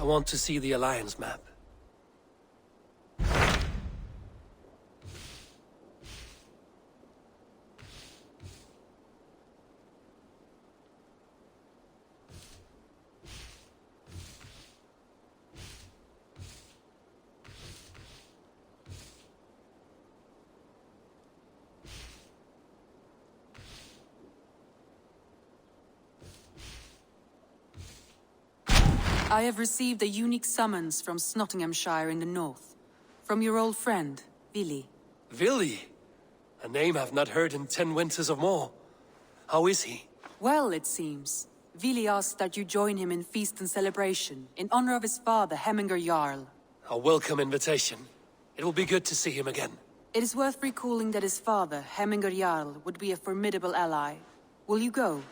I want to see the Alliance map. I have received a unique summons from Nottinghamshire in the north. From your old friend, Vili. Vili? A name I've not heard in 10 winters or more. How is he? Well, it seems. Vili asked that you join him in feast and celebration, in honor of his father, Hemminger Jarl. A welcome invitation. It will be good to see him again. It is worth recalling that his father, Hemminger Jarl, would be a formidable ally. Will you go?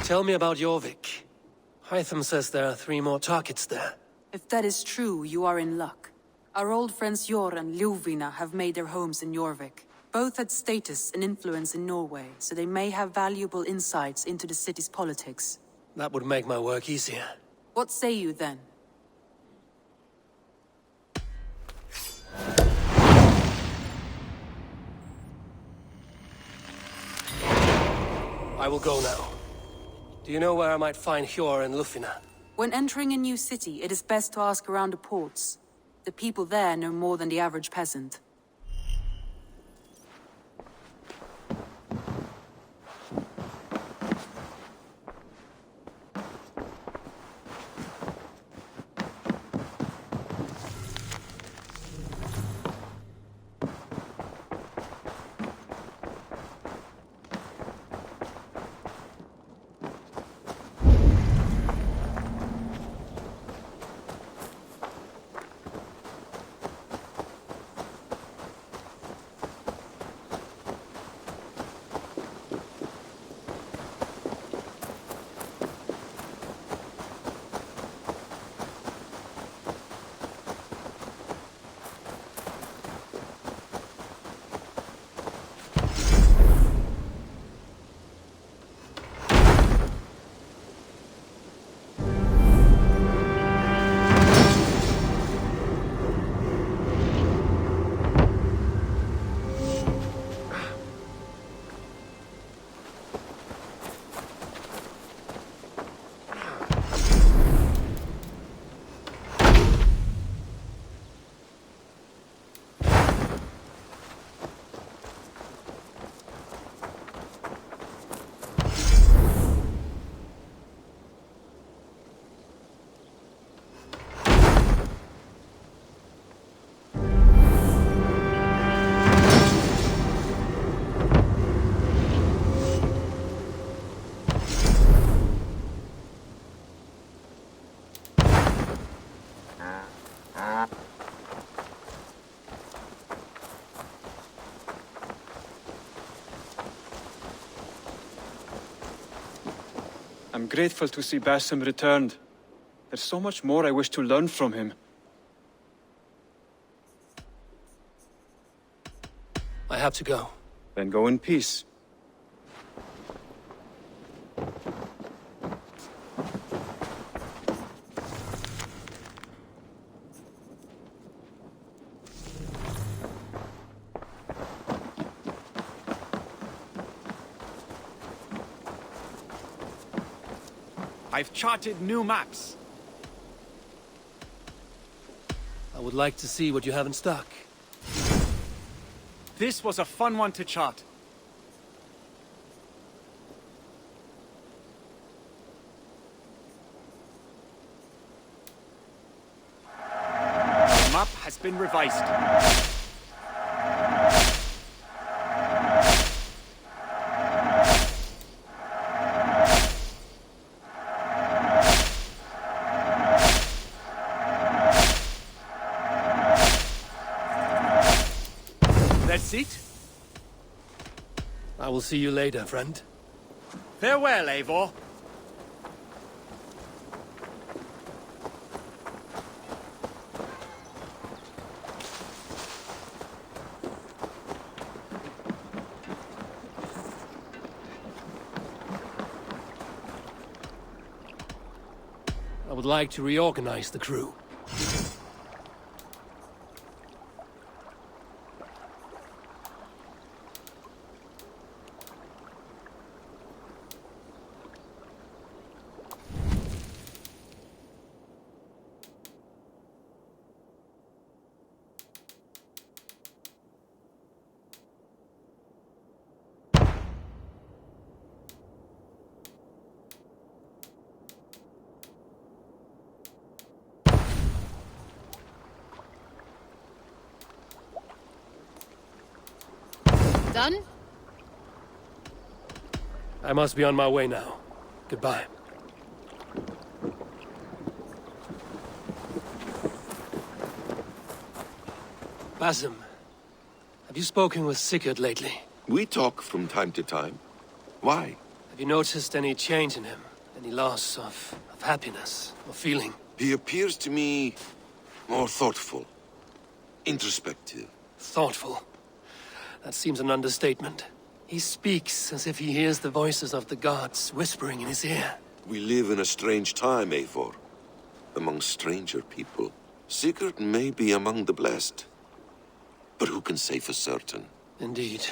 Tell me about Jorvik. Hytham says there are 3 more targets there. If that is true, you are in luck. Our old friends Jor and Ljuvina have made their homes in Jorvik. Both had status and influence in Norway, so they may have valuable insights into the city's politics. That would make my work easier. What say you then? I will go now. Do you know where I might find Hjor and Lufina? When entering a new city, it is best to ask around the ports. The people there know more than the average peasant. I'm grateful to see Basim returned. There's so much more I wish to learn from him. I have to go. Then go in peace. I've charted new maps. I would like to see what you have in stock. This was a fun one to chart. The map has been revised. Let's eat. I will see you later, friend. Farewell, Eivor. I would like to reorganize the crew. Done? I must be on my way now. Goodbye. Basim, have you spoken with Sigurd lately? We talk from time to time. Why? Have you noticed any change in him? Any loss of happiness or feeling? He appears to me more thoughtful, introspective. Thoughtful. That seems an understatement. He speaks as if he hears the voices of the gods whispering in his ear. We live in a strange time, Eivor. Among stranger people. Sigurd may be among the blessed. But who can say for certain? Indeed.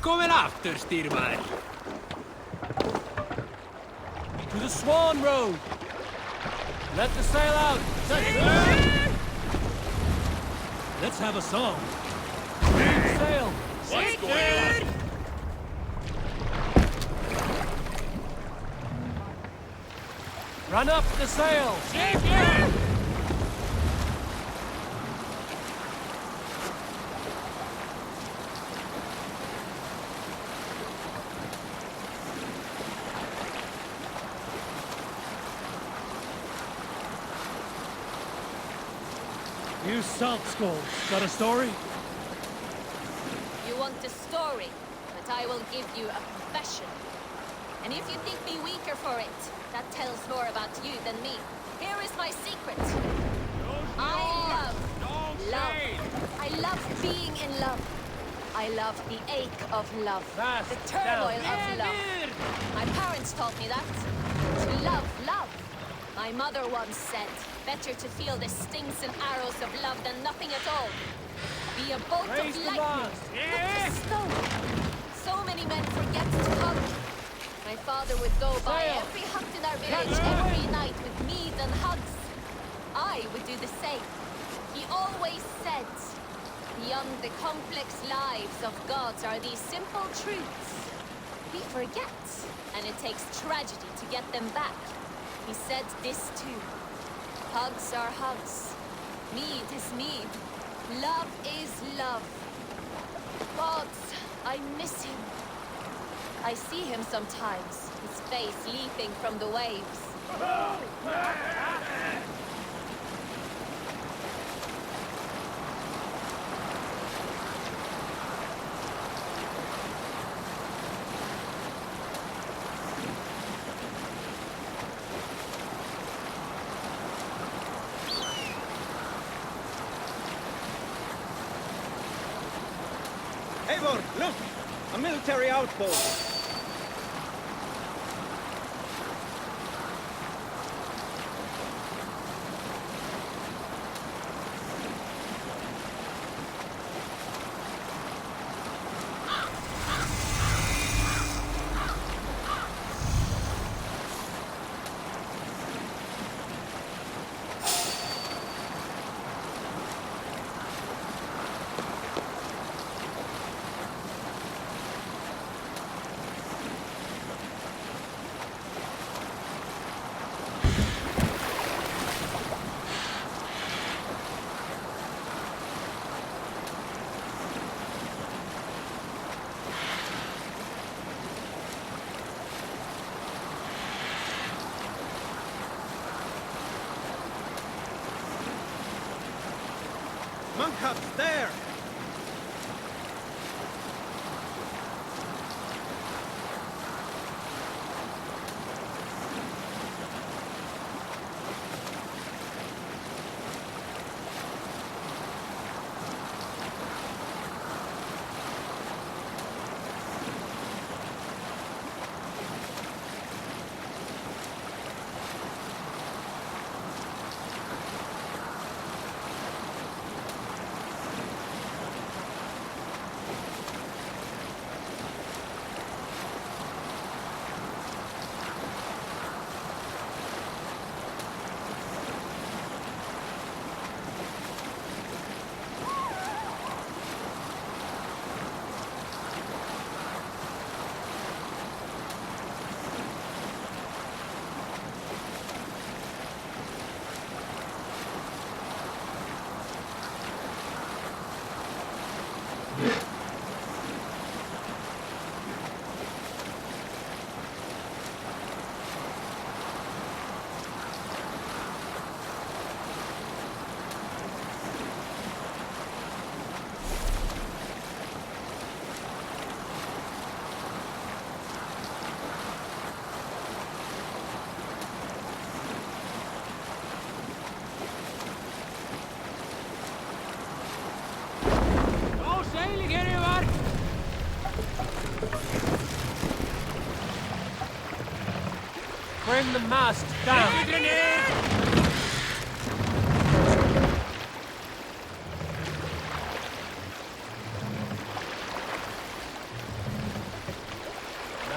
Velkomin after, stýrmaður. To the Swan Road. Let the sail out. Let's have a song. Sail. What's going on? Run up the sail. You salt skull. Got a story? You want a story, but I will give you a confession. And if you think me weaker for it, that tells more about you than me. Here is my secret. I love. I love being in love. I love the ache of love. The turmoil of love. My parents taught me that. To love, love. My mother once said, better to feel the stings and arrows of love than nothing at all. Be a bolt of lightning, not a stone. So many men forget to hug. My father would go by every hut in our village every night with mead and hugs. I would do the same. He always said, beyond the complex lives of gods are these simple truths. We forget, and it takes tragedy to get them back. He said this too. Hugs are hugs. Mead is mead. Love is love. Gods, I miss him. I see him sometimes, his face leaping from the waves. Eivor, look! A military outpost! Monk huts there! Bring the mast down.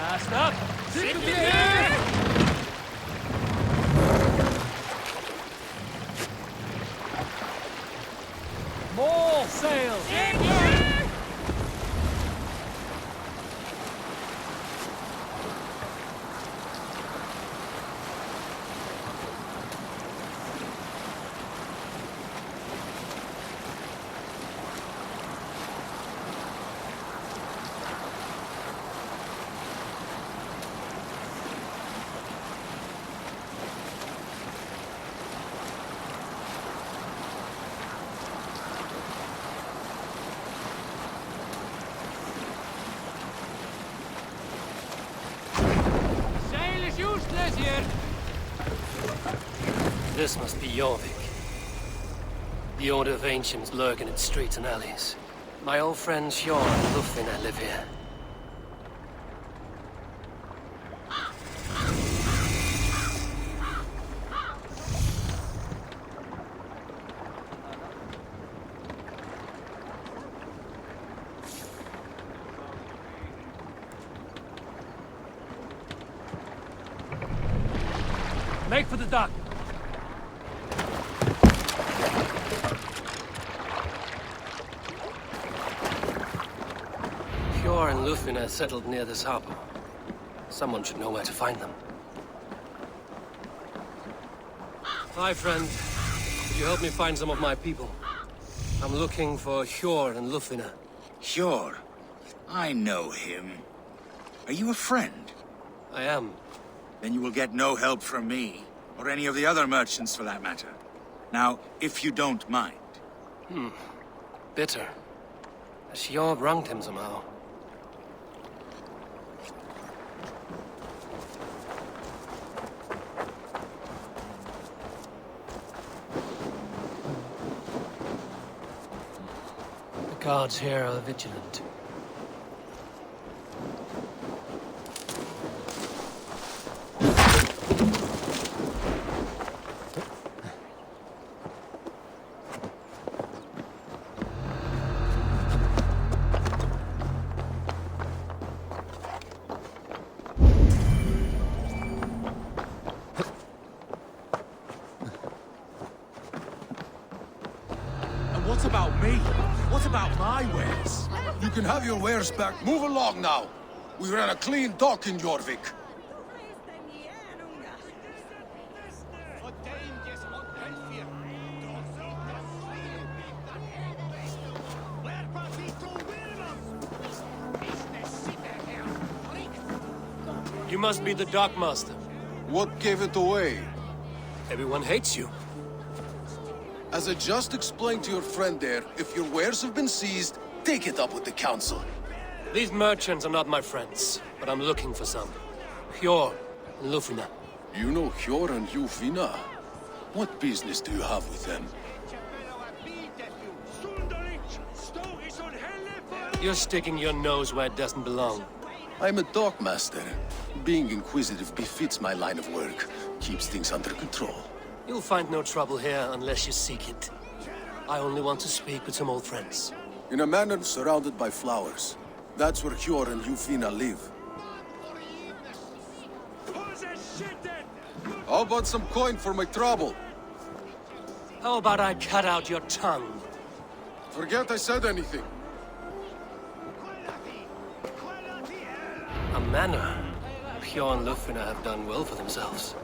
Last up! More sails! This must be Jorvik. The Order of Ancients lurk in its streets and alleys. My old friends Hjor and Lufvina live here. Make for the dock! Hjor and Lufvina settled near this harbor. Someone should know where to find them. Hi, friend. Could you help me find some of my people? I'm looking for Hjor and Lufvina. Hjor? I know him. Are you a friend? I am. Then you will get no help from me, or any of the other merchants for that matter. Now, if you don't mind. Bitter. Has Hjor wronged him somehow? The guards here are vigilant. What about me? What about my wares? You can have your wares back. Move along now. We ran a clean dock in Jorvik. You must be the dockmaster. What gave it away? Everyone hates you. As I just explained to your friend there, if your wares have been seized, take it up with the council. These merchants are not my friends, but I'm looking for some. Hjor and Lufvina. You know Hjor and Lufvina? What business do you have with them? You're sticking your nose where it doesn't belong. I'm a dockmaster. Being inquisitive befits my line of work. Keeps things under control. You'll find no trouble here unless you seek it. I only want to speak with some old friends. In a manor surrounded by flowers. That's where Hjor and Lufvina live. How about some coin for my trouble? How about I cut out your tongue? Forget I said anything. A manor. Hjor and Lufvina have done well for themselves.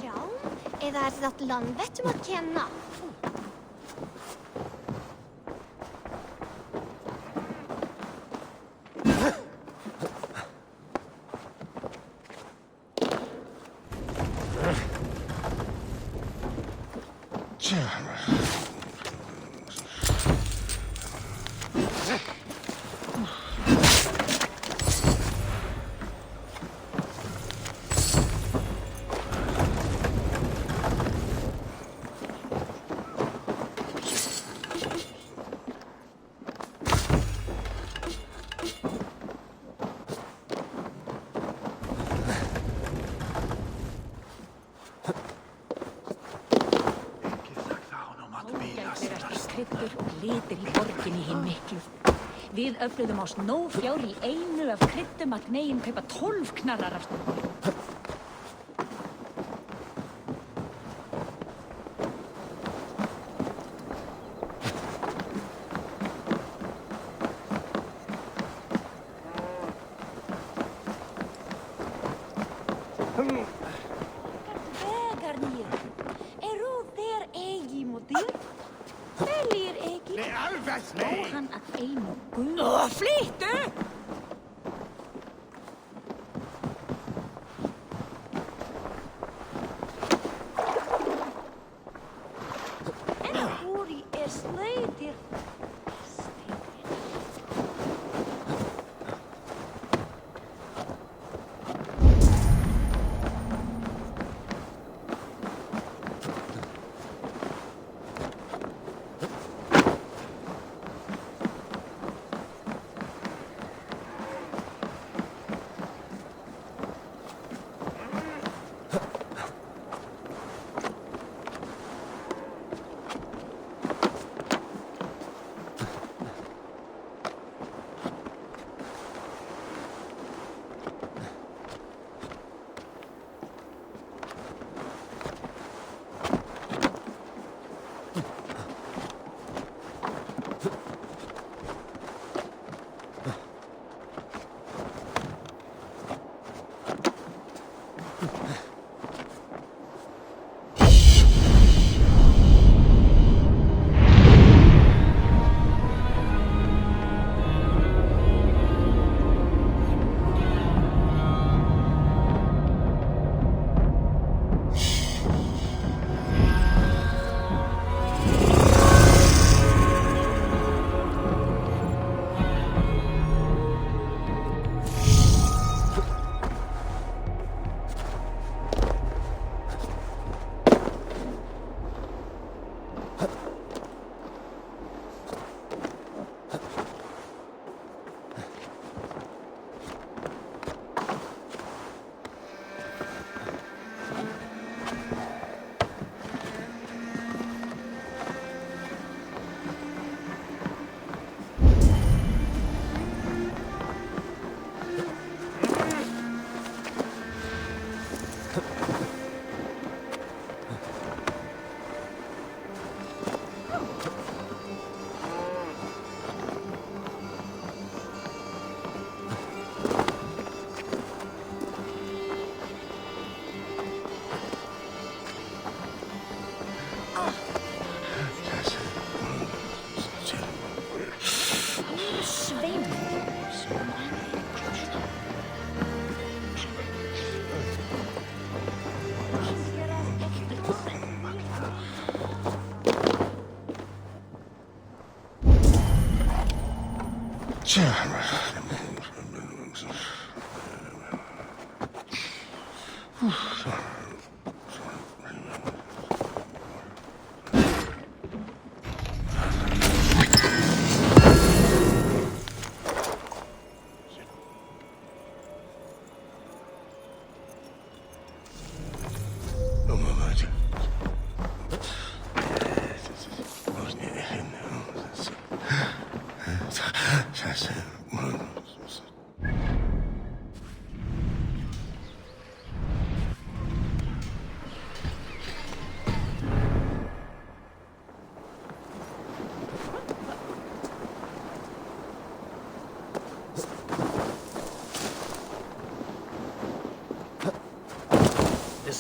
Montreal? Eða er þetta landvettum að kenna? Litir í borginni hinn miklu. Við öfluðum á snófjár í einu af kryddum að gnegin kaupa 12 knarrar af snófjár. Vegar nýr. Eru þér eigi mótir? Velir ekki. Nei, alveg Sló hann að einu guð. Flýttu! En húri slöytir. Assassin Brotherhood.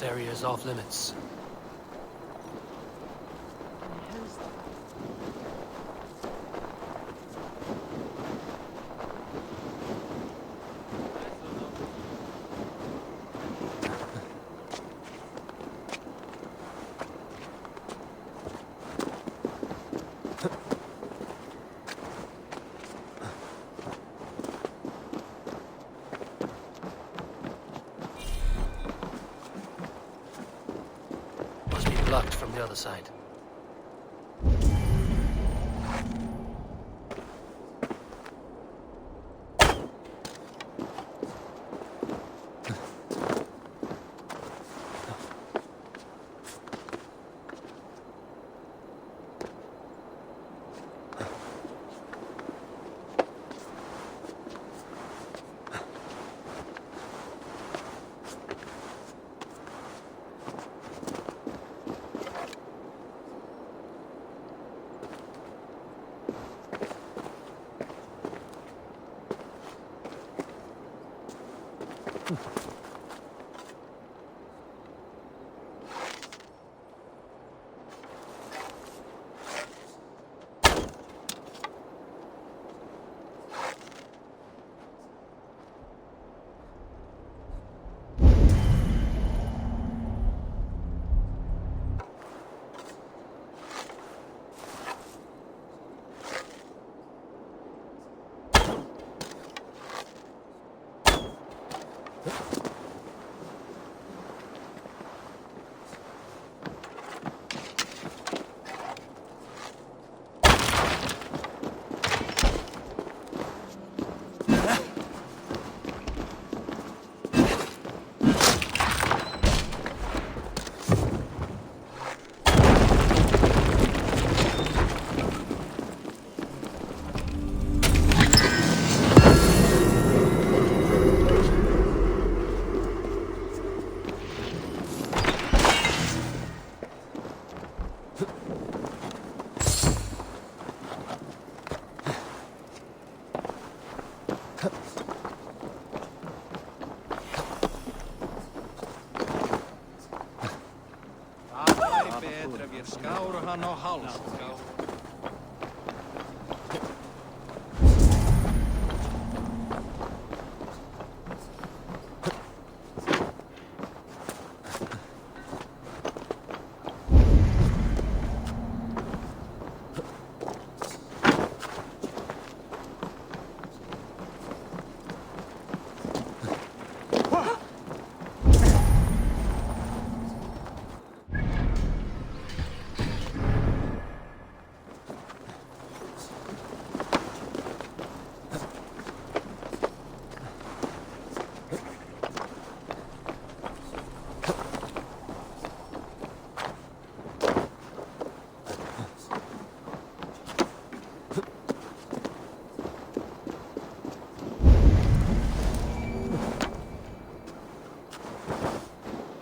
area is off limits. Blocked from the other side. Skáruhan á háls.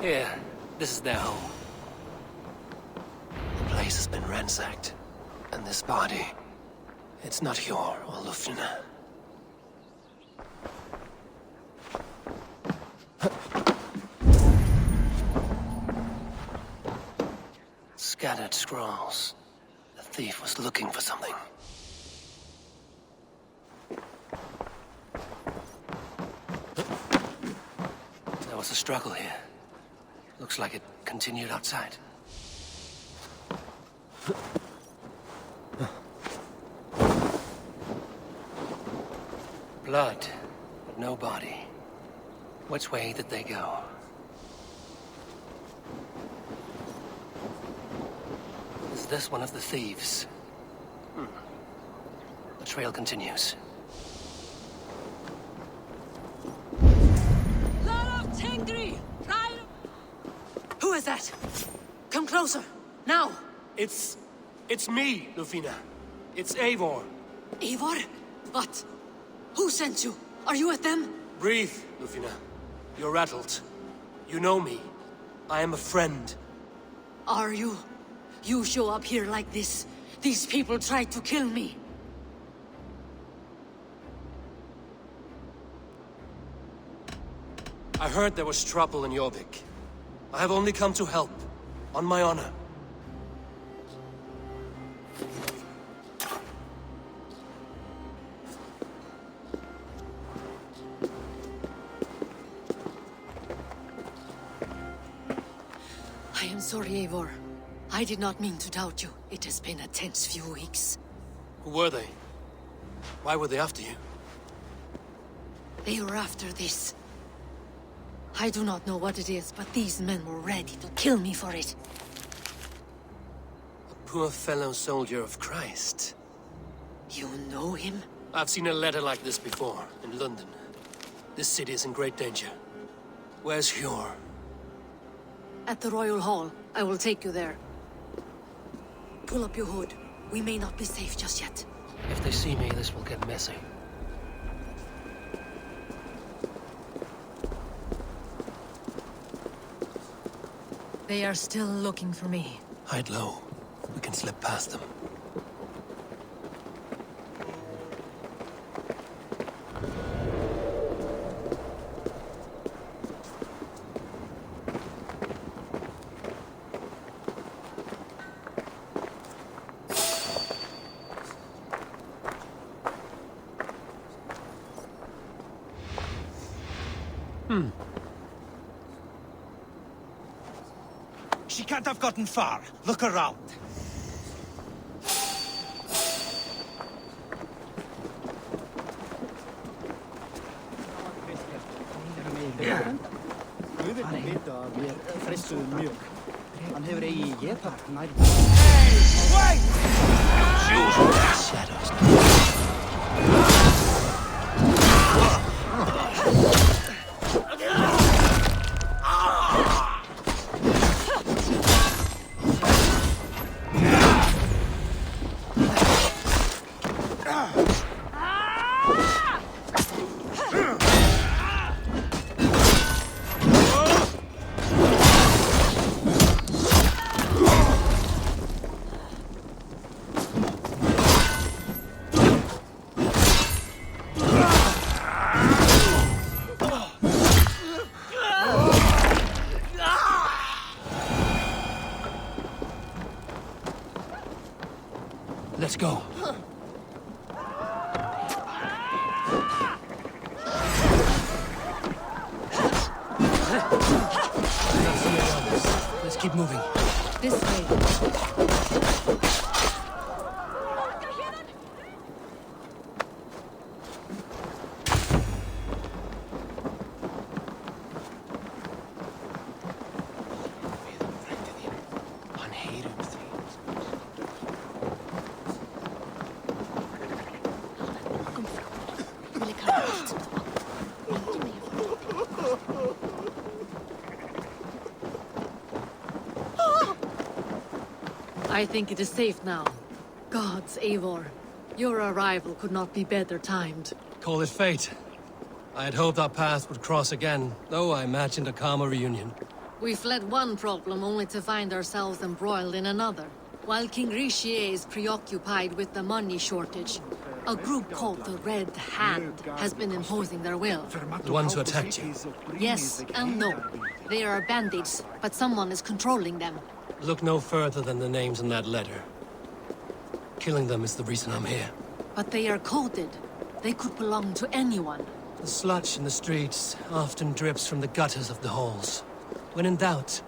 Here, this is their home. The place has been ransacked. And this body, it's not Hjor or Lufnina. Scattered scrolls. The thief was looking for something. There was a struggle here. Looks like it continued outside. Blood, but no body. Which way did they go? Is this one of the thieves? The trail continues. Who is that? Come closer, now! It's me, Lufina. It's Eivor. Eivor? What? Who sent you? Are you with them? Breathe, Lufina. You're rattled. You know me. I am a friend. Are you? You show up here like this. These people tried to kill me. I heard there was trouble in Jorvik. I have only come to help, on my honor. I am sorry, Eivor. I did not mean to doubt you. It has been a tense few weeks. Who were they? Why were they after you? They were after this. I do not know what it is, but these men were ready to kill me for it. A poor fellow soldier of Christ. You know him? I've seen a letter like this before, in London. This city is in great danger. Where's Hjor? At the Royal Hall. I will take you there. Pull up your hood. We may not be safe just yet. If they see me, this will get messy. They are still looking for me. Hide low. We can slip past them. She can't have gotten far. Look around. Let's go. Let's keep moving. This way. I think it is safe now. Gods, Eivor. Your arrival could not be better timed. Call it fate. I had hoped our paths would cross again, though I imagined a calmer reunion. We fled one problem only to find ourselves embroiled in another. While King Richier is preoccupied with the money shortage, a group called the Red Hand has been imposing their will. The ones who attacked you? Yes and no. They are bandits, but someone is controlling them. Look no further than the names in that letter. Killing them is the reason I'm here. But they are coded. They could belong to anyone. The sludge in the streets often drips from the gutters of the halls. When in doubt,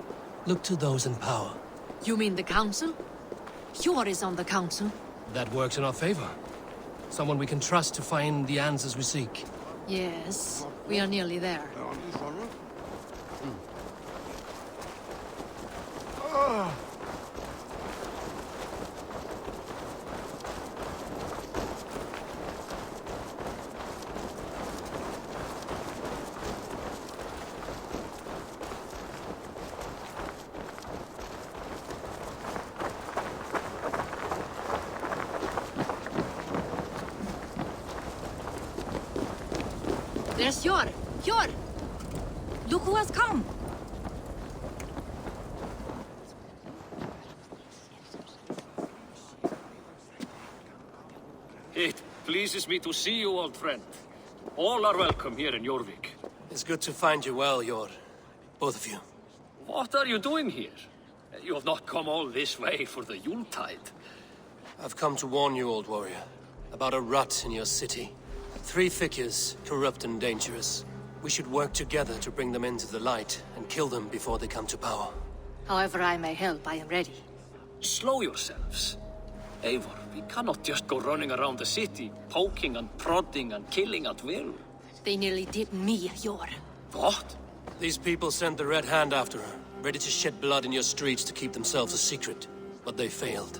look to those in power. You mean the council? Hjor is on the council. That works in our favor. Someone we can trust to find the answers we seek. Yes, we are nearly there. There's Hjor! Hjor! Look who has come! It pleases me to see you, old friend. All are welcome here in Jorvik. It's good to find you well, Jor. Both of you. What are you doing here? You have not come all this way for the Yuletide. I've come to warn you, old warrior, about a rot in your city. 3 figures, corrupt and dangerous. We should work together to bring them into the light and kill them before they come to power. However I may help, I am ready. Slow yourselves. Eivor, we cannot just go running around the city, poking and prodding and killing at will. They nearly did me, Jor. What? These people sent the Red Hand after her, ready to shed blood in your streets to keep themselves a secret. But they failed.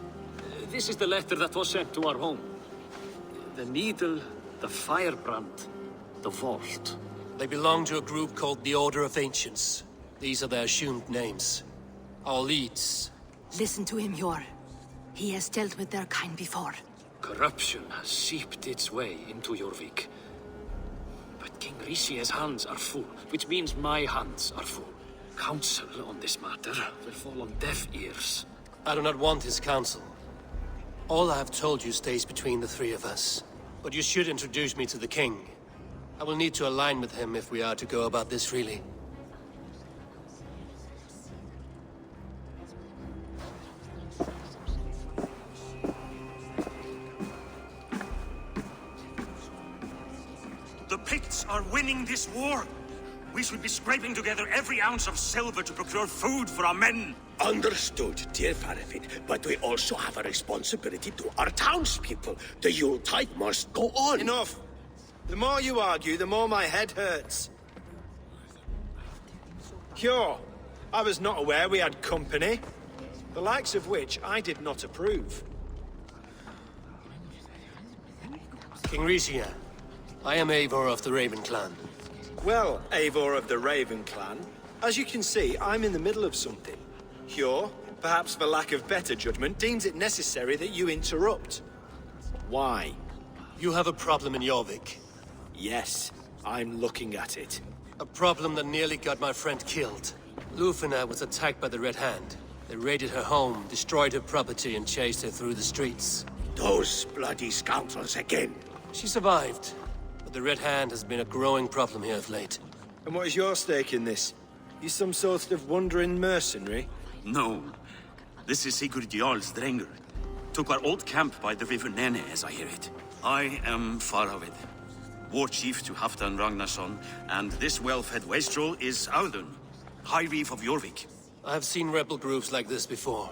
This is the letter that was sent to our home. The needle, the firebrand, the vault. They belong to a group called the Order of Ancients. These are their assumed names. Our leads. Listen to him, Jor. He has dealt with their kind before. Corruption has seeped its way into Jorvik. But King Rishi's hands are full, which means my hands are full. Counsel on this matter will fall on deaf ears. I do not want his counsel. All I have told you stays between the 3 of us. But you should introduce me to the king. I will need to align with him if we are to go about this freely. The Picts are winning this war. We should be scraping together every ounce of silver to procure food for our men. Understood, dear Faravid, but we also have a responsibility to our townspeople. The Yuletide must go on. Enough! The more you argue, the more my head hurts. Cure, I was not aware we had company, the likes of which I did not approve. King Rishia, I am Eivor of the Raven Clan. Well, Eivor of the Raven Clan, as you can see, I'm in the middle of something. Cure, perhaps for lack of better judgment, deems it necessary that you interrupt. Why? You have a problem in Jorvik. Yes, I'm looking at it. A problem that nearly got my friend killed. Lufina was attacked by the Red Hand. They raided her home, destroyed her property, and chased her through the streets. Those bloody scoundrels again. She survived, but the Red Hand has been a growing problem here of late. And what is your stake in this? You some sort of wandering mercenary? No. This is Sigurd Jarl's Drenger. Took our old camp by the river Nene, as I hear it. I am Faravid, war chief to Halfdan Ragnarsson, and this well-fed wastrel is Audun, High Reeve of Jorvik. I have seen rebel groups like this before.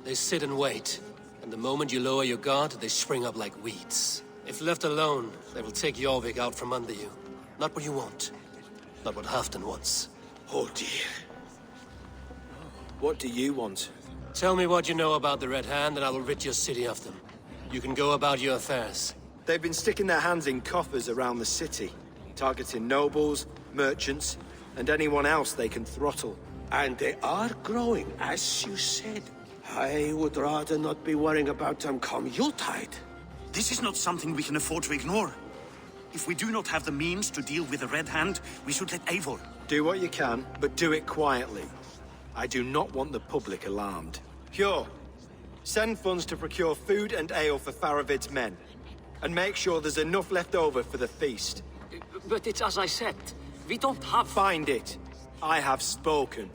They sit and wait, and the moment you lower your guard, they spring up like weeds. If left alone, they will take Jorvik out from under you. Not what you want. Not what Halfdan wants. Oh dear. What do you want? Tell me what you know about the Red Hand, and I will rid your city of them. You can go about your affairs. They've been sticking their hands in coffers around the city, targeting nobles, merchants, and anyone else they can throttle. And they are growing, as you said. I would rather not be worrying about them come Yuletide. This is not something we can afford to ignore. If we do not have the means to deal with the Red Hand, we should let Eivor. Do what you can, but do it quietly. I do not want the public alarmed. Cure, send funds to procure food and ale for Faravid's men. And make sure there's enough left over for the feast. But it's as I said, we don't have... Find it. I have spoken.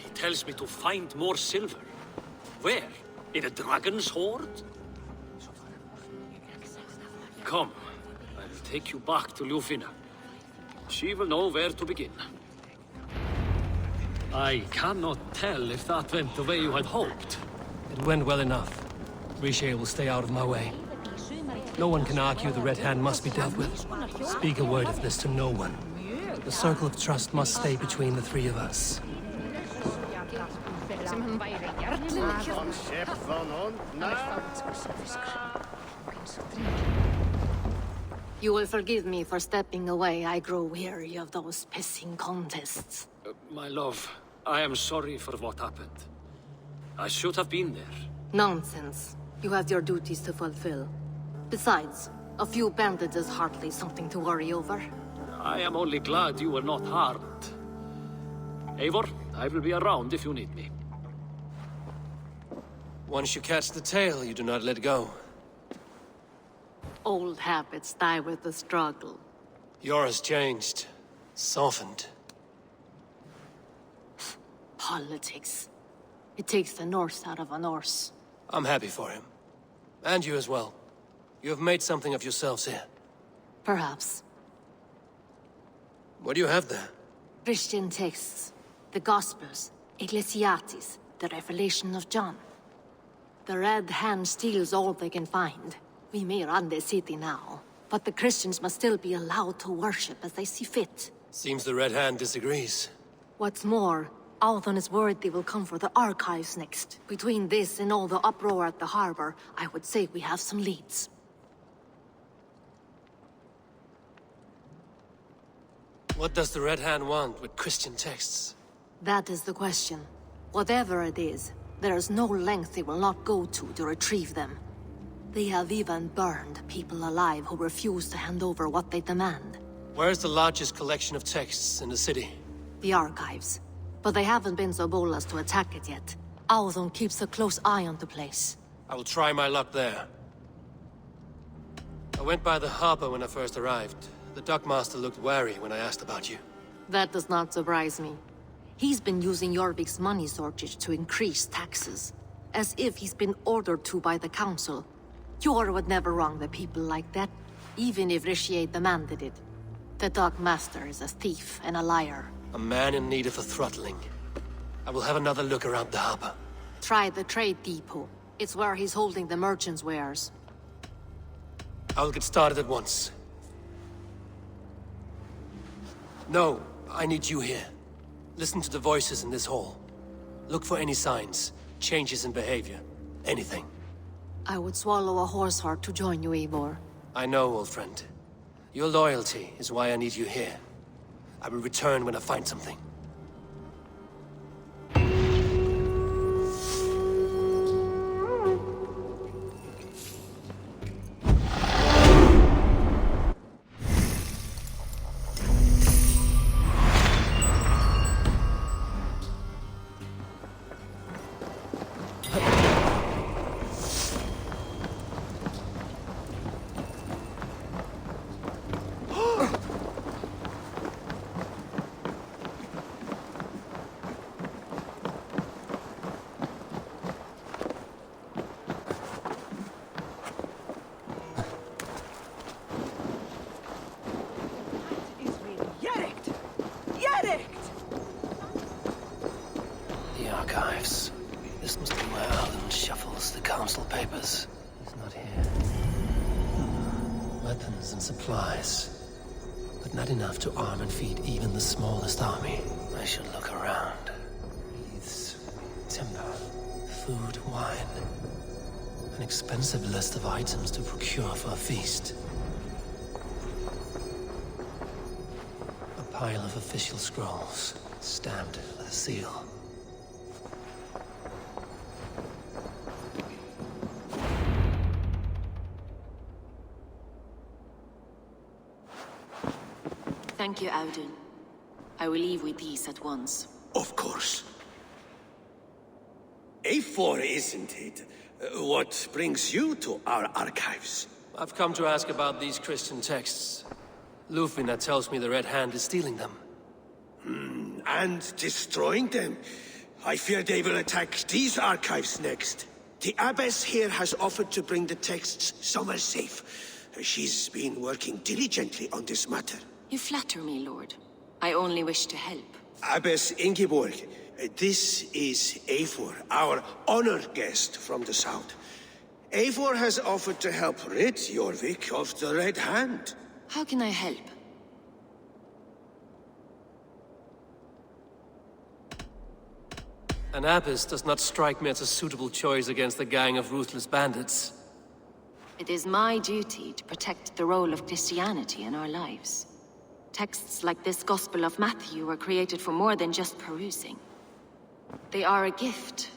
He tells me to find more silver. Where? In a dragon's hoard? Come, I'll take you back to Lufina. She will know where to begin. I cannot tell if that went the way you had hoped. It went well enough. Riche will stay out of my way. No one can argue the Red Hand must be dealt with. Speak a word of this to no one. The circle of trust must stay between the 3 of us. You will forgive me for stepping away. I grow weary of those pissing contests. My love, I am sorry for what happened. I should have been there. Nonsense. You have your duties to fulfill. Besides, a few bandits is hardly something to worry over. I am only glad you were not harmed. Eivor, I will be around if you need me. Once you catch the tail, you do not let go. Old habits die with the struggle. Yor has changed. Softened. Politics. It takes the Norse out of a Norse. I'm happy for him. And you as well. You have made something of yourselves here. Perhaps. What do you have there? Christian texts. The Gospels. Ecclesiastes. The Revelation of John. The Red Hand steals all they can find. We may run the city now, but the Christians must still be allowed to worship as they see fit. Seems the Red Hand disagrees. What's more, Althon is worried they will come for the archives next. Between this and all the uproar at the harbor, I would say we have some leads. What does the Red Hand want with Christian texts? That is the question. Whatever it is, there is no length they will not go to retrieve them. They have even burned people alive who refuse to hand over what they demand. Where's the largest collection of texts in the city? The archives. But they haven't been so bold as to attack it yet. Althon keeps a close eye on the place. I will try my luck there. I went by the harbor when I first arrived. The dockmaster looked wary when I asked about you. That does not surprise me. He's been using Jorvik's money shortage to increase taxes. As if he's been ordered to by the council. Jor would never wrong the people like that, even if Richier demanded it. The dockmaster is a thief and a liar. A man in need of a throttling. I will have another look around the harbor. Try the trade depot. It's where he's holding the merchants' wares. I'll get started at once. No, I need you here. Listen to the voices in this hall. Look for any signs, changes in behavior, anything. I would swallow a horse heart to join you, Eivor. I know, old friend. Your loyalty is why I need you here. I will return when I find something. The archives. This must be where Alan shuffles the council papers. He's not here. Weapons and supplies. But not enough to arm and feed even the smallest army. I should look around. Wreaths, timber, food, wine. An expensive list of items to procure for a feast. A pile of official scrolls, stamped with a seal. Thank you, Audun. I will leave with these at once. Of course. Eivor, isn't it? What brings you to our archives? I've come to ask about these Christian texts. Lufina tells me the Red Hand is stealing them. And destroying them? I fear they will attack these archives next. The abbess here has offered to bring the texts somewhere safe. She's been working diligently on this matter. You flatter me, Lord. I only wish to help. Abbess Ingeborg, this is Eivor, our honored guest from the south. Eivor has offered to help rid Jorvik of the Red Hand. How can I help? An abbess does not strike me as a suitable choice against a gang of ruthless bandits. It is my duty to protect the role of Christianity in our lives. Texts like this Gospel of Matthew were created for more than just perusing. They are a gift.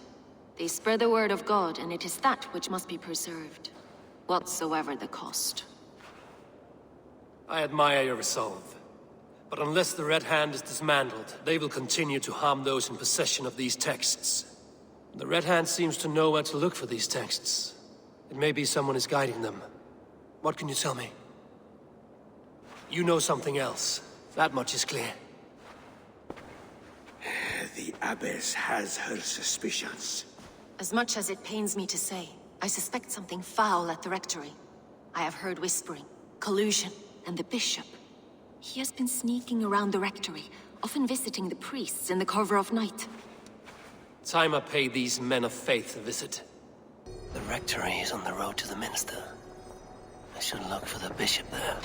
They spread the word of God, and it is that which must be preserved, whatsoever the cost. I admire your resolve. But unless the Red Hand is dismantled, they will continue to harm those in possession of these texts. The Red Hand seems to know where to look for these texts. It may be someone is guiding them. What can you tell me? You know something else. That much is clear. The Abbess has her suspicions. As much as it pains me to say, I suspect something foul at the rectory. I have heard whispering, collusion, and the bishop. He has been sneaking around the rectory, often visiting the priests in the cover of night. Time I pay these men of faith a visit. The rectory is on the road to the minster. I should look for the bishop there.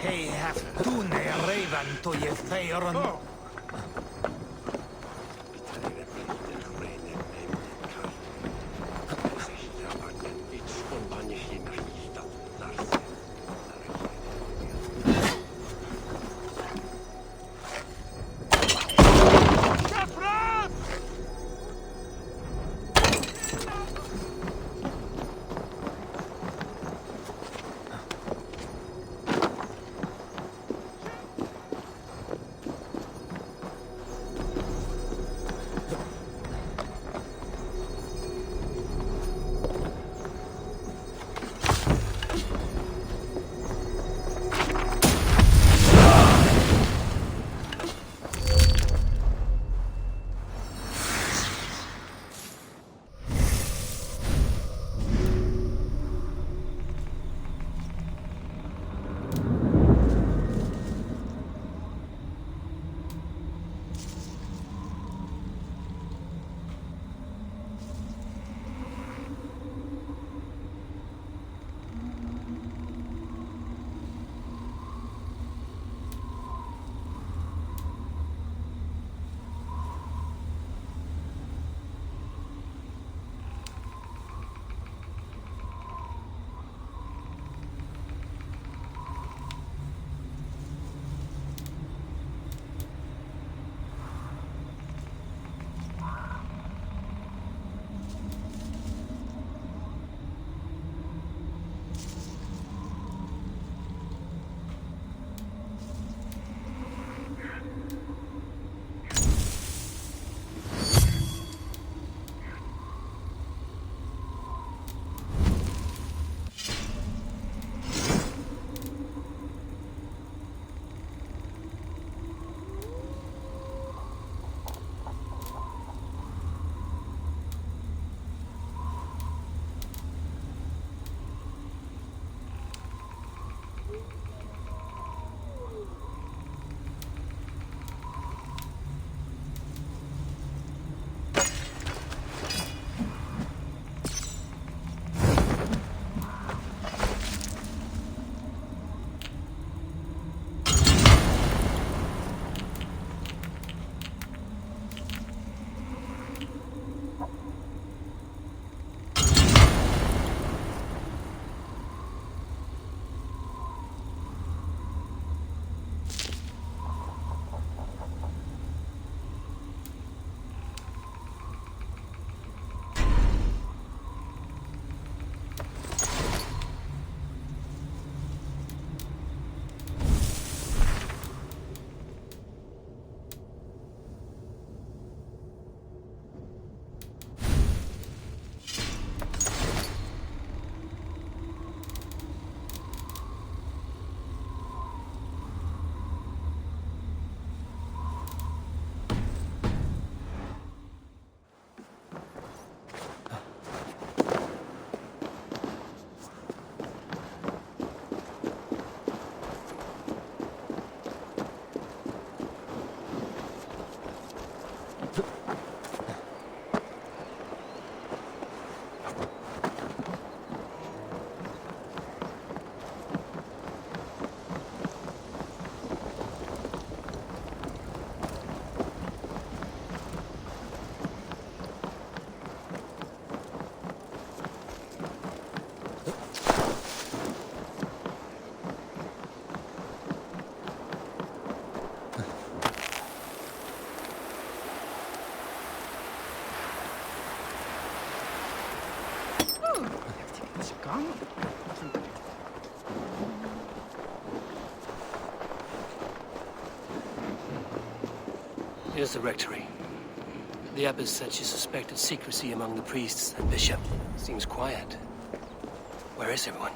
Hei haft tunne reivan toje feiron. Here's the rectory. The abbess said she suspected secrecy among the priests and bishop. Seems quiet. Where is everyone?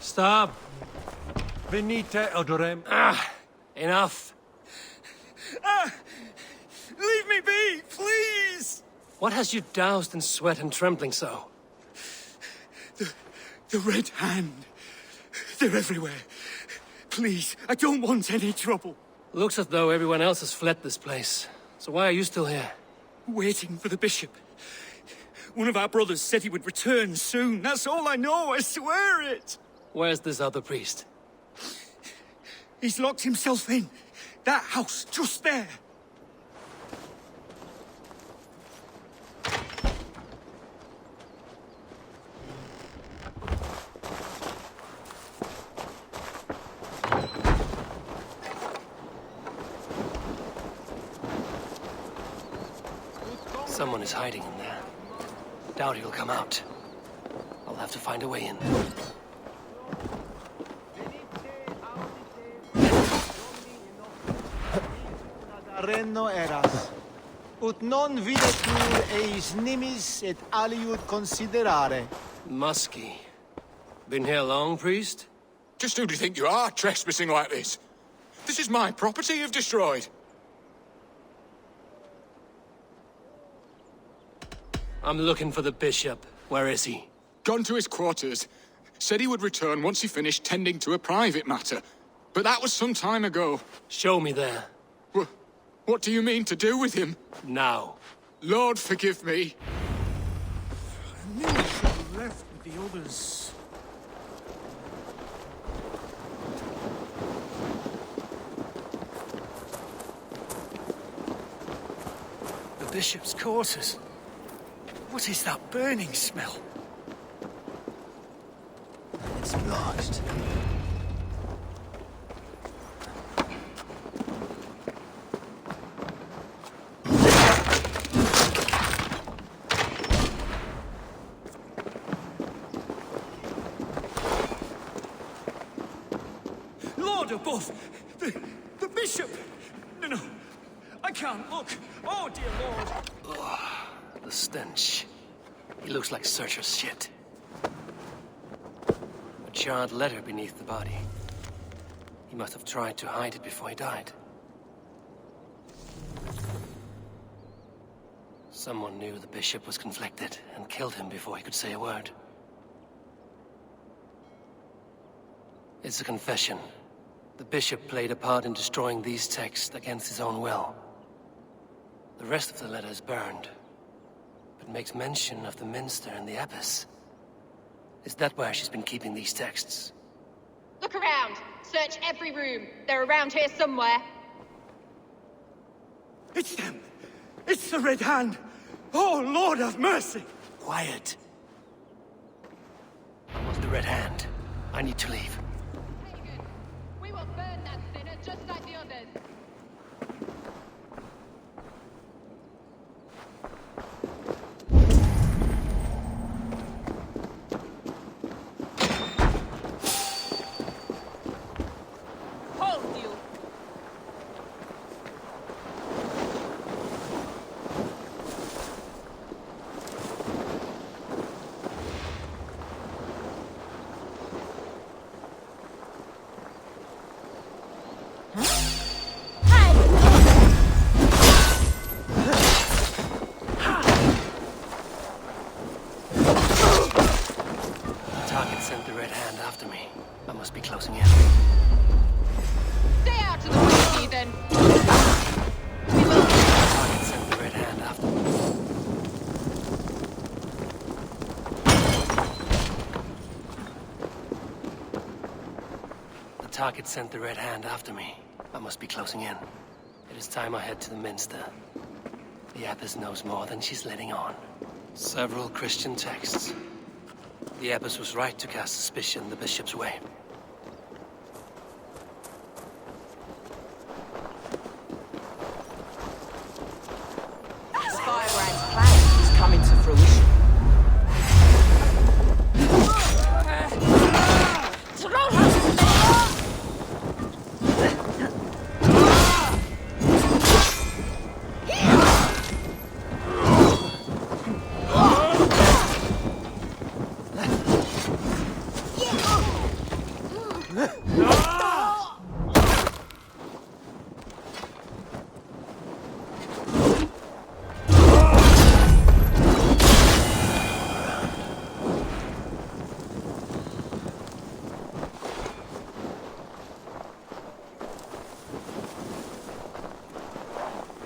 Stop! Venite odorem. Enough! Leave me be, please! What has you doused in sweat and trembling so? The Red Hand. They're everywhere. Please, I don't want any trouble. Looks as though everyone else has fled this place. So why are you still here? Waiting for the bishop. One of our brothers said he would return soon. That's all I know, I swear it! Where's this other priest? He's locked himself in. That house, just there. Someone is hiding in there. Doubt he'll come out. I'll have to find a way in. Renno eras. Ut non videtur eis nimis et aliud considerare. Musky. Been here long, priest? Just who do you think you are, trespassing like this? This is my property you've destroyed. I'm looking for the bishop. Where is he? Gone to his quarters. Said he would return once he finished tending to a private matter. But that was some time ago. Show me there. What do you mean to do with him? Now. Lord, forgive me. I knew I should have left with the others. The bishop's quarters. What is that burning smell? It's blocked. Lord above! The bishop! No, I can't look. Oh, dear Lord! Ugh, the stench. He looks like Searcher's shit. A charred letter beneath the body. He must have tried to hide it before he died. Someone knew the bishop was conflicted and killed him before he could say a word. It's a confession. The bishop played a part in destroying these texts against his own will. The rest of the letter is burned, but makes mention of the minster and the abbess. Is that where she's been keeping these texts? Look around. Search every room. They're around here somewhere. It's them! It's the Red Hand! Oh, Lord have mercy! Quiet. What's the Red Hand? I need to leave. We will burn that sinner just like the others. Hold you! Target sent the Red Hand after me. I must be closing in. Stay out of the way, heathen! Target sent the Red Hand after me. target sent the Red Hand after me. I must be closing in. It is time I head to the Minster. The Abbess knows more than she's letting on. Several Christian texts. The Abbess was right to cast suspicion the Bishop's way. Firebrand's plan is coming to fruition.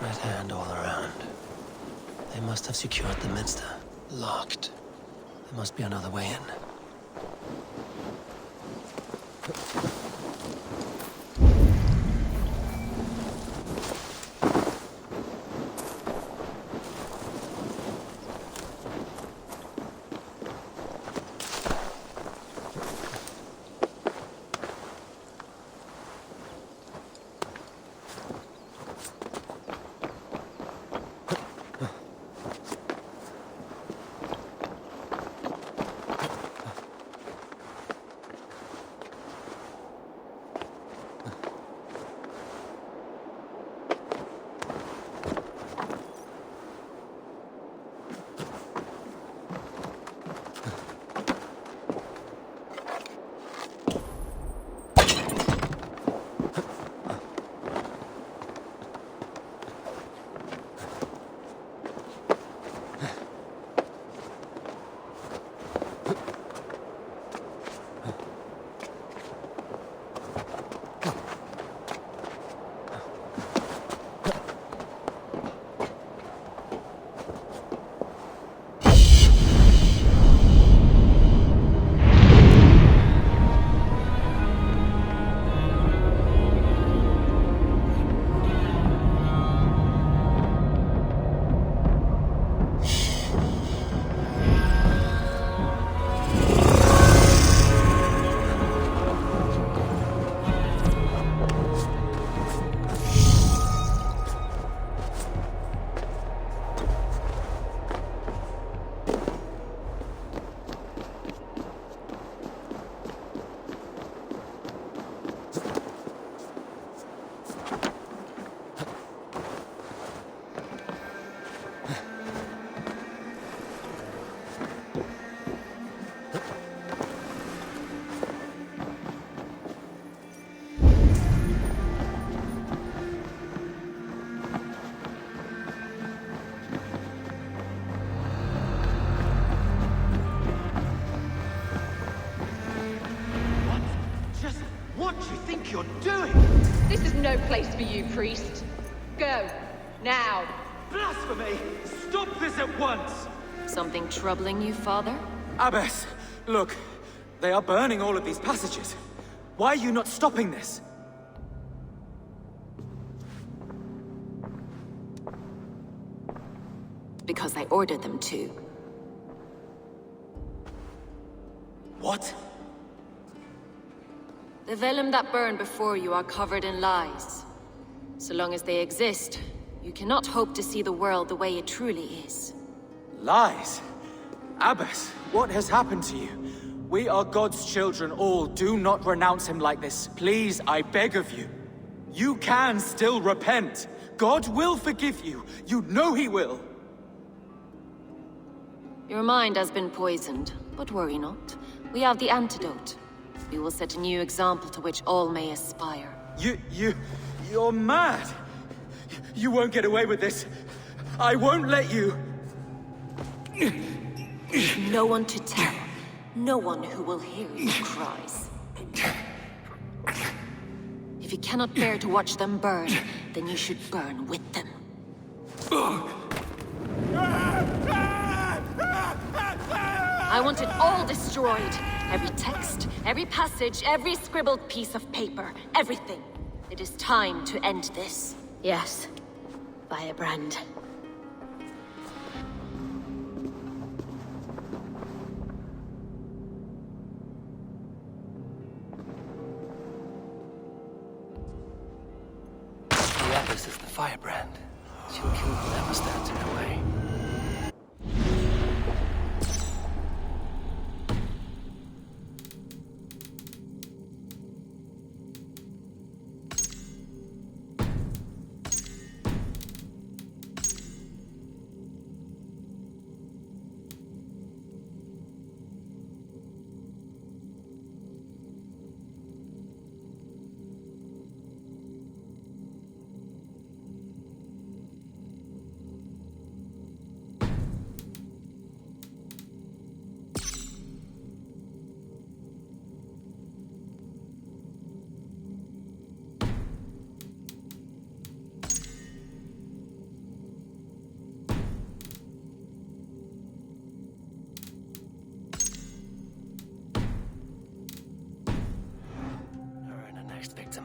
Red Hand all around. They must have secured the Minster. Locked. There must be another way in. What do you think you're doing? This is no place for you, priest. Go. Now. Blasphemy! Stop this at once! Something troubling you, Father? Abbess, look. They are burning all of these passages. Why are you not stopping this? Because I ordered them to. What? The vellum that burn before you are covered in lies. So long as they exist, you cannot hope to see the world the way it truly is. Lies? Abbess, what has happened to you? We are God's children all. Do not renounce him like this. Please, I beg of you. You can still repent. God will forgive you. You know he will. Your mind has been poisoned, but worry not. We have the antidote. We will set a new example to which all may aspire. You're mad! You won't get away with this. I won't let you! No one to tell. No one who will hear your cries. If you cannot bear to watch them burn, then you should burn with them. I want it all destroyed. Every text, every passage, every scribbled piece of paper. Everything. It is time to end this. Yes. Firebrand. The Abbess is the firebrand. She'll kill whoever stands in her way. Victim.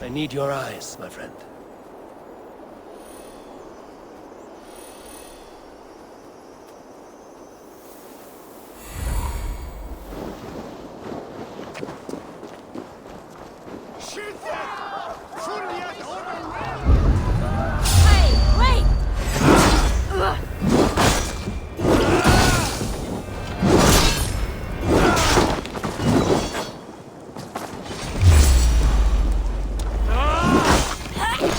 I need your eyes, my friend. Hey!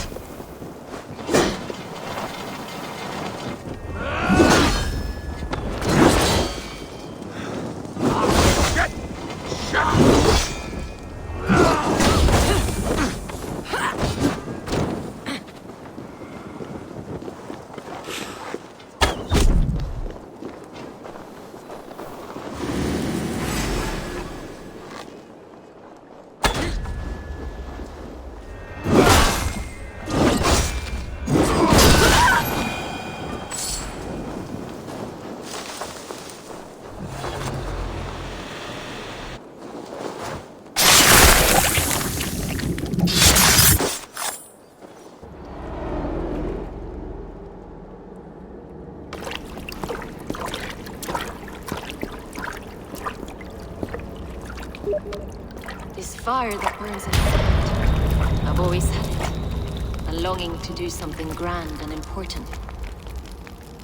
This fire that burns inside. I've always had it. A longing to do something grand and important.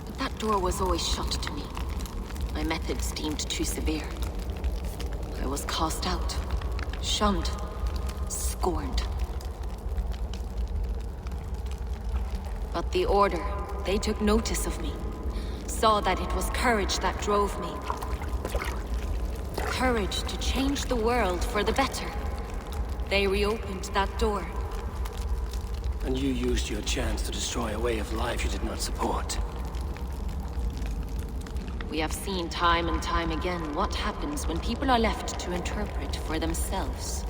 But that door was always shut to me. My methods deemed too severe. I was cast out, shunned, scorned. But the Order, they took notice of me. Saw that it was courage that drove me. Courage to change the world for the better. They reopened that door. And you used your chance to destroy a way of life you did not support. We have seen time and time again what happens when people are left to interpret for themselves.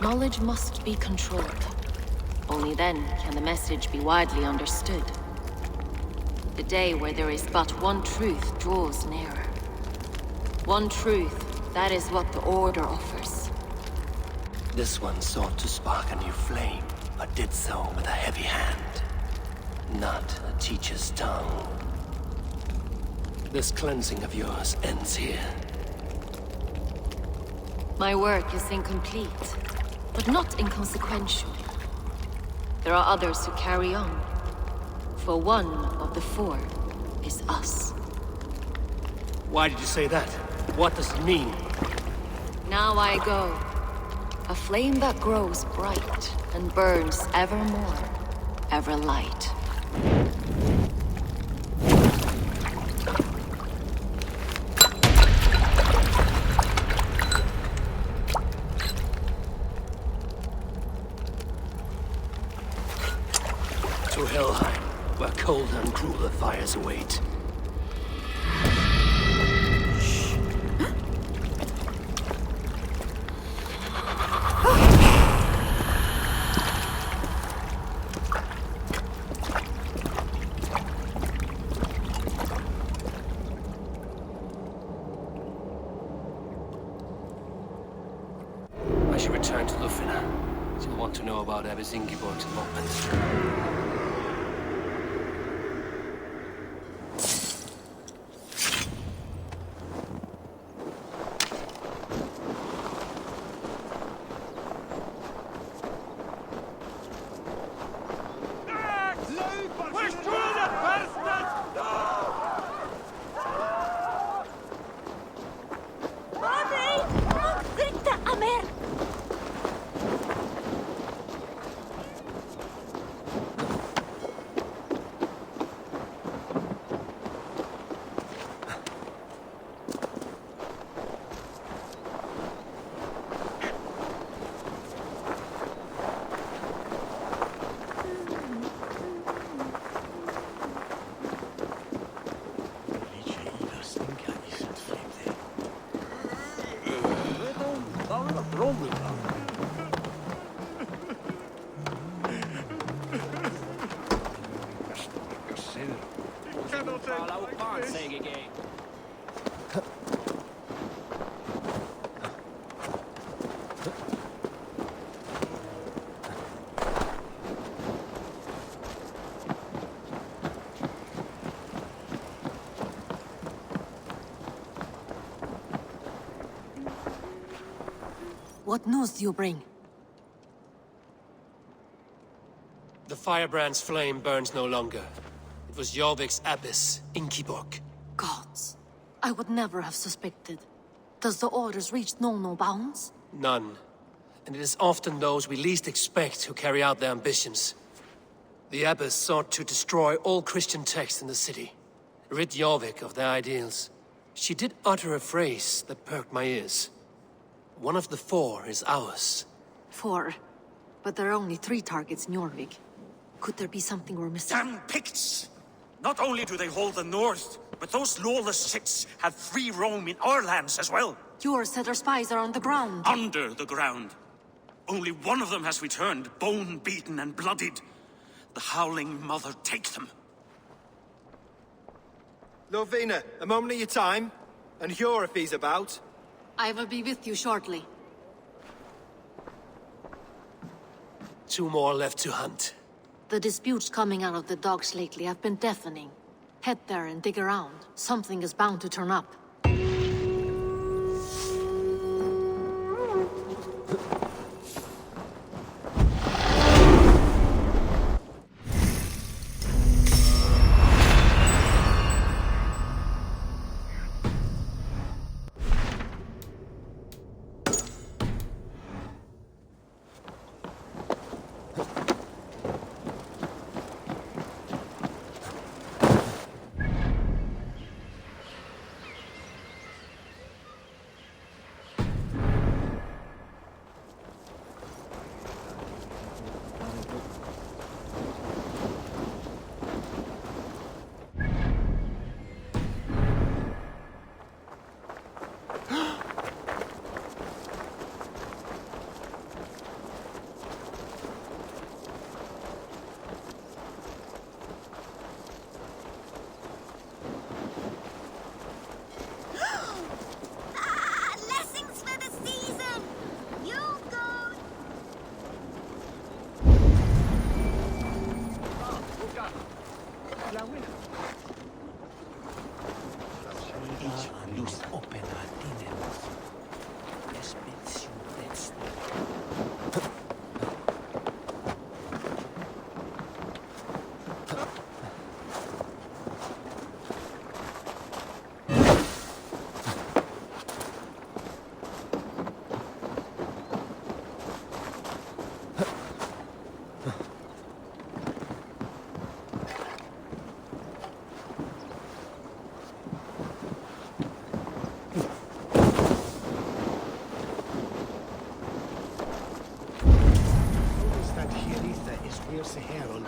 Knowledge must be controlled. Only then can the message be widely understood. The day where there is but one truth draws nearer. One truth, that is what the Order offers. This one sought to spark a new flame, but did so with a heavy hand. Not a teacher's tongue. This cleansing of yours ends here. My work is incomplete, but not inconsequential. There are others who carry on. For one of the four is us. Why did you say that? What does it mean? Now I go. A flame that grows bright and burns ever more, ever light. To Helheim, where cold and crueler fires await. I should return to Lufina. She'll want to know about Abbess Ingeborg's involvement. What news do you bring? The firebrand's flame burns no longer. It was Jorvik's abbess, Ingeborg. Gods, I would never have suspected. Does the Order's reach know no bounds? None. And it is often those we least expect who carry out their ambitions. The abbess sought to destroy all Christian texts in the city, rid Jorvik of their ideals. She did utter a phrase that perked my ears. One of the four is ours. 4. But there are only 3 targets in Jorvik. Could there be something we're missing? Damn Picts! Not only do they hold the north, but those lawless shits have free roam in our lands as well. Yours said our spies are on the ground. Under the ground. Only one of them has returned, bone-beaten and bloodied. The Howling Mother take them. Lufina, a moment of your time. And Hjor if he's about. I will be with you shortly. 2 more left to hunt. The disputes coming out of the docks lately have been deafening. Head there and dig around. Something is bound to turn up.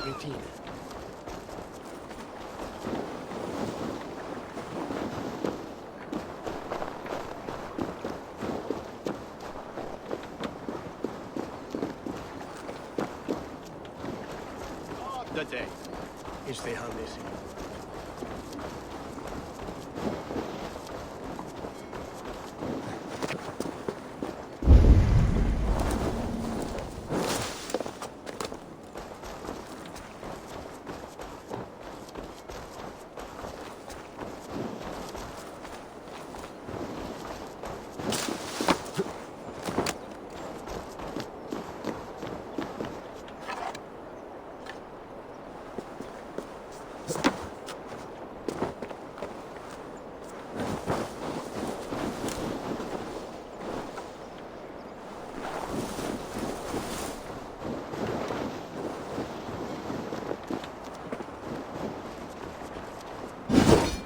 routine. The day is the Odyssey.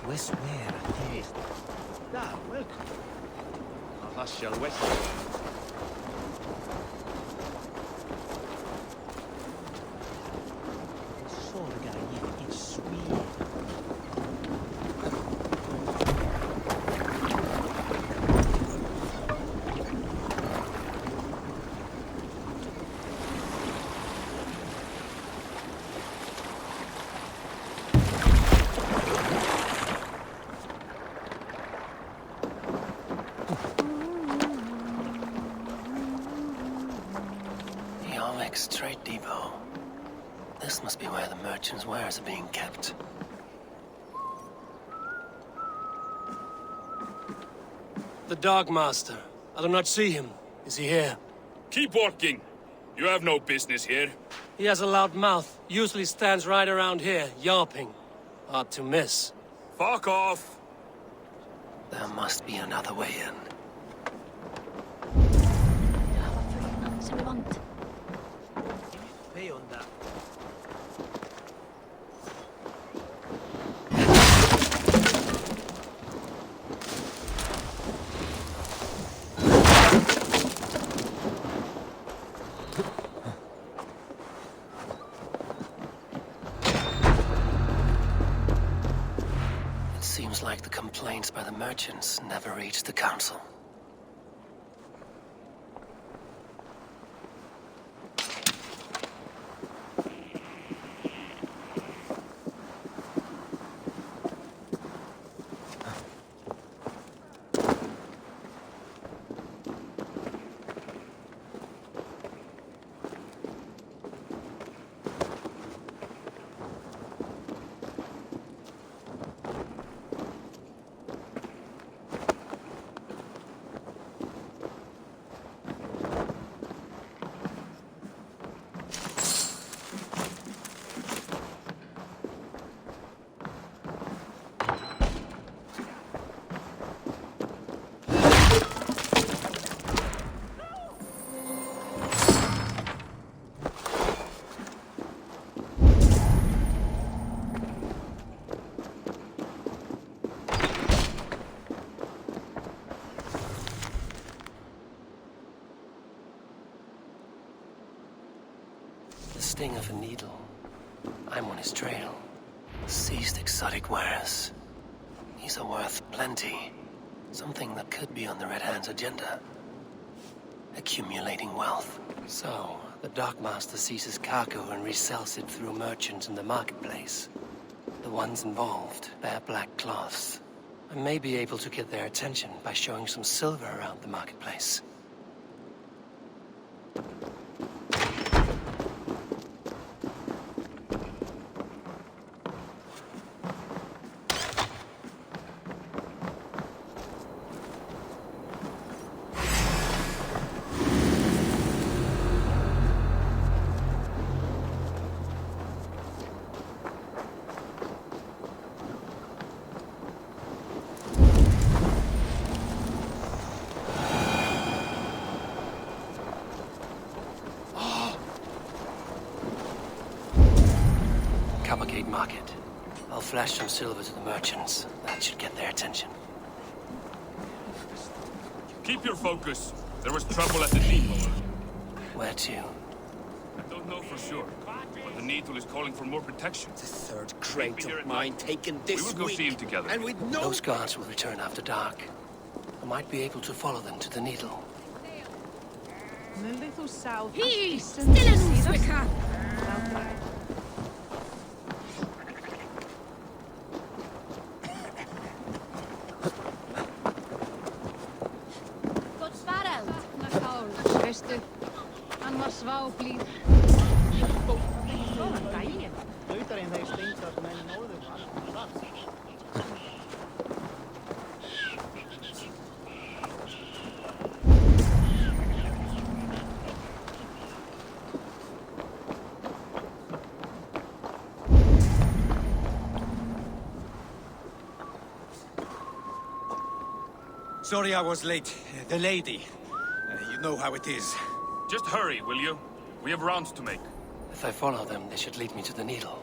Westware taste. Ah, welcome. Shall West. Sorga, it's sweet. Jorvik's trade depot. This must be where the merchants' wares are being kept. The Dark Master. I do not see him. Is he here? Keep walking. You have no business here. He has a loud mouth. Usually stands right around here, yelping. Hard to miss. Fuck off! There must be another way in. Pay on that. It seems like the complaints by the merchants never reached the council. Sting of a needle. I'm on his trail. Seized exotic wares. These are worth plenty. Something that could be on the Red Hand's agenda. Accumulating wealth. So, the Darkmaster seizes cargo and resells it through merchants in the marketplace. The ones involved bear black cloths. I may be able to get their attention by showing some silver around the marketplace. Market. I'll flash some silver to the merchants. That should get their attention. Keep your focus. There was trouble at the depot. Where to? I don't know for sure, but The Needle is calling for more protection. The third crate of mine taken We this will go week. see him together. And with no... Those guards will return after dark. I might be able to follow them to the Needle. Hí, still Swicker! Gott svareld. Veistu, hann var sváblíð. Góðan daginn. Sorry I was late. The lady. You know how it is. Just hurry, will you? We have rounds to make. If I follow them, they should lead me to the Needle.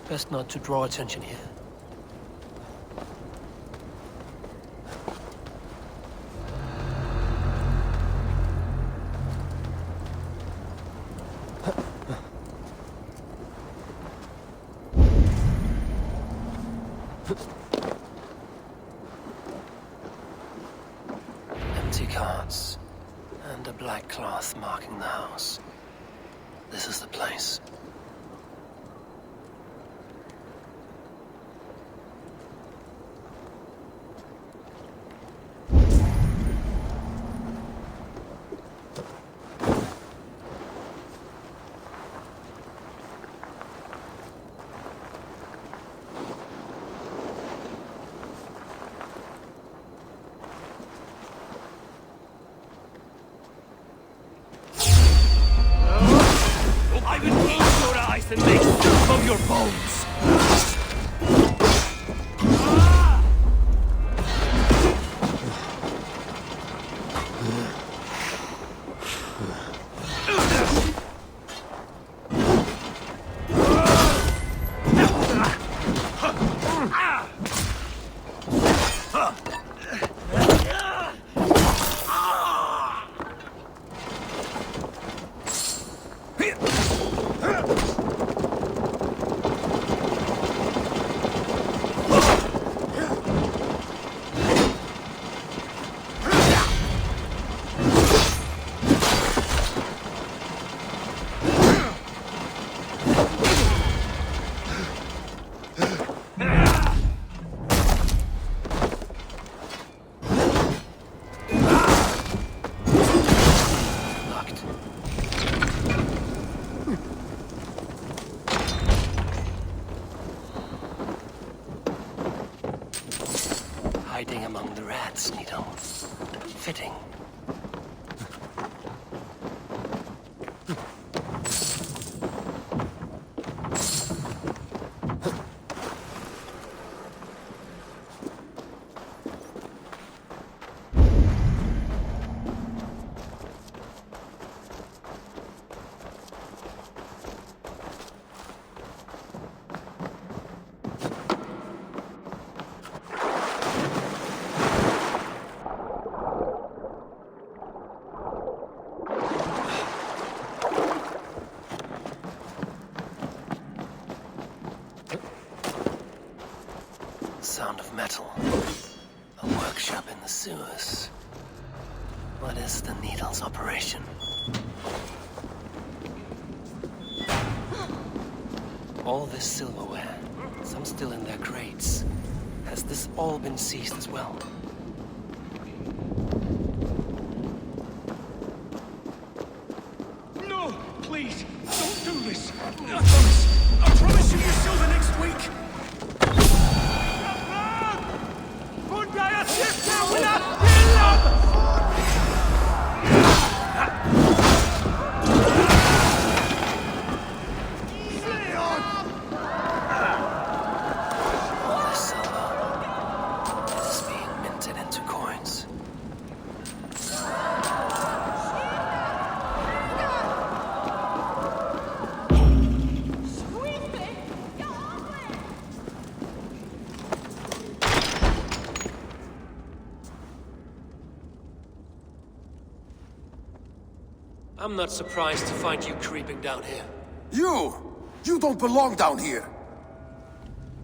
Best not to draw attention here. Empty carts, and a black cloth marking the house. This is the place. I will eat your eyes and make soup of your bones! Hiding among the rats, Needle. Fitting. Sound of metal. A workshop in the sewers. What is the Needle's operation? All this silverware, some still in their crates. Has this all been seized as well? No! Please! Don't do this! I promise you silver next week! I'm not surprised to find you creeping down here. You don't belong down here.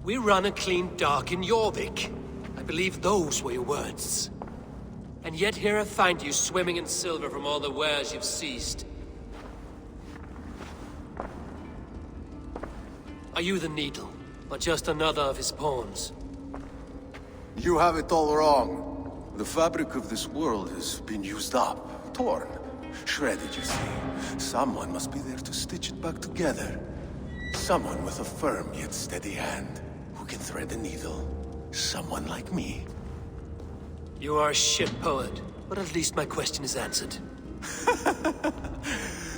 We run a clean dock in Jorvik. I believe those were your words. And yet here I find you swimming in silver from all the wares you've seized. Are you the Needle, or just another of his pawns? You have it all wrong. The fabric of this world has been used up, torn, shredded, you see. Someone must be there to stitch it back together. Someone with a firm yet steady hand, who can thread a needle. Someone like me. You are a shit poet, but at least my question is answered.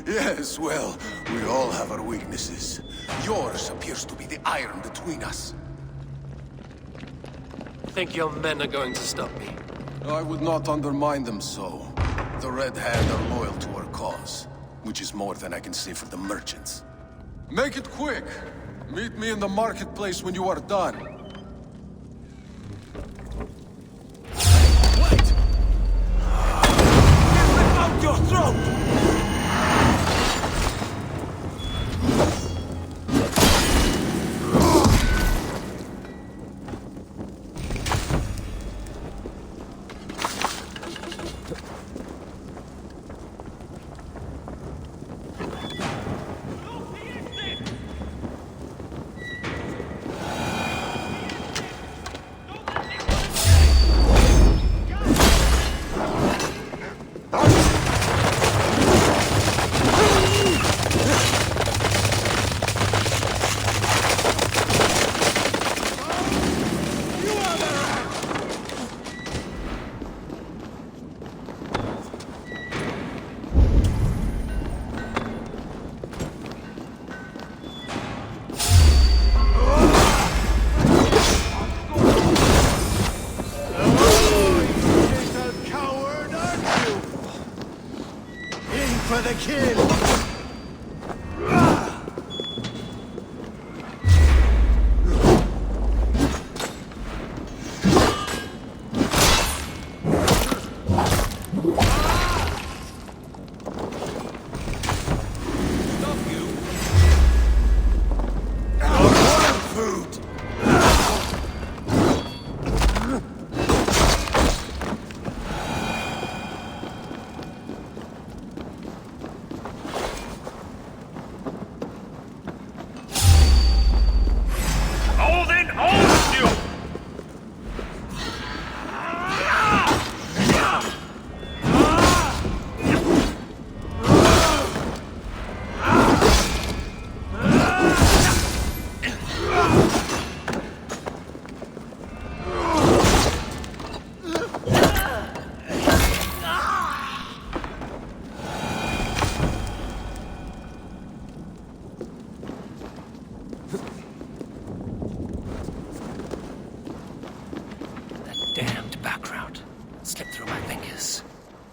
Yes, well, we all have our weaknesses. Yours appears to be the iron between us. Think your men are going to stop me? I would not undermine them so. The Red Hand are loyal to our cause, which is more than I can say for the merchants. Make it quick! Meet me in the marketplace when you are done. Wait! Rip out your throat!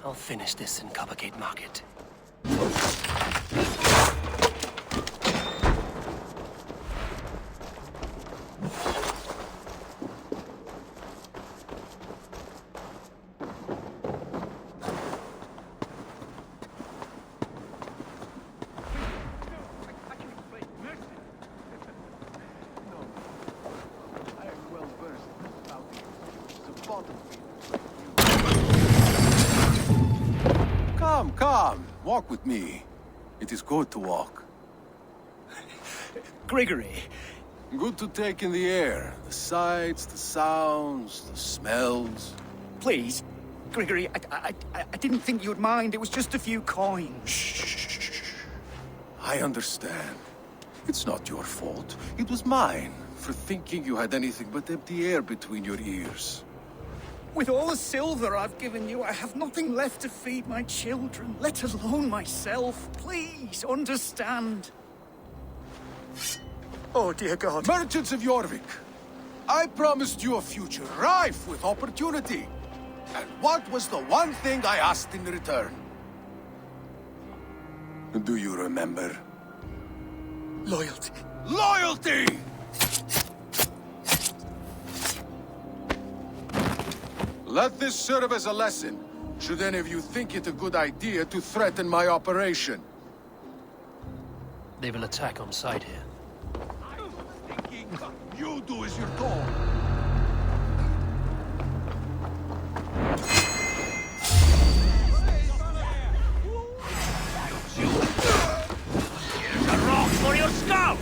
I'll finish this in Coppergate Market. Come, walk with me. It is good to walk. Gregory. Good to take in the air. The sights, the sounds, the smells. Please, Gregory, I didn't think you'd mind. It was just a few coins. Shh. I understand. It's not your fault. It was mine, for thinking you had anything but empty air between your ears. With all the silver I've given you, I have nothing left to feed my children, let alone myself. Please, understand. Oh, dear God. Merchants of Jorvik, I promised you a future rife with opportunity. And what was the one thing I asked in return? Do you remember? Loyalty. Loyalty! Let this serve as a lesson. Should any of you think it a good idea to threaten my operation? They will attack on sight here. You do as you're told. Here's a rock for your skull!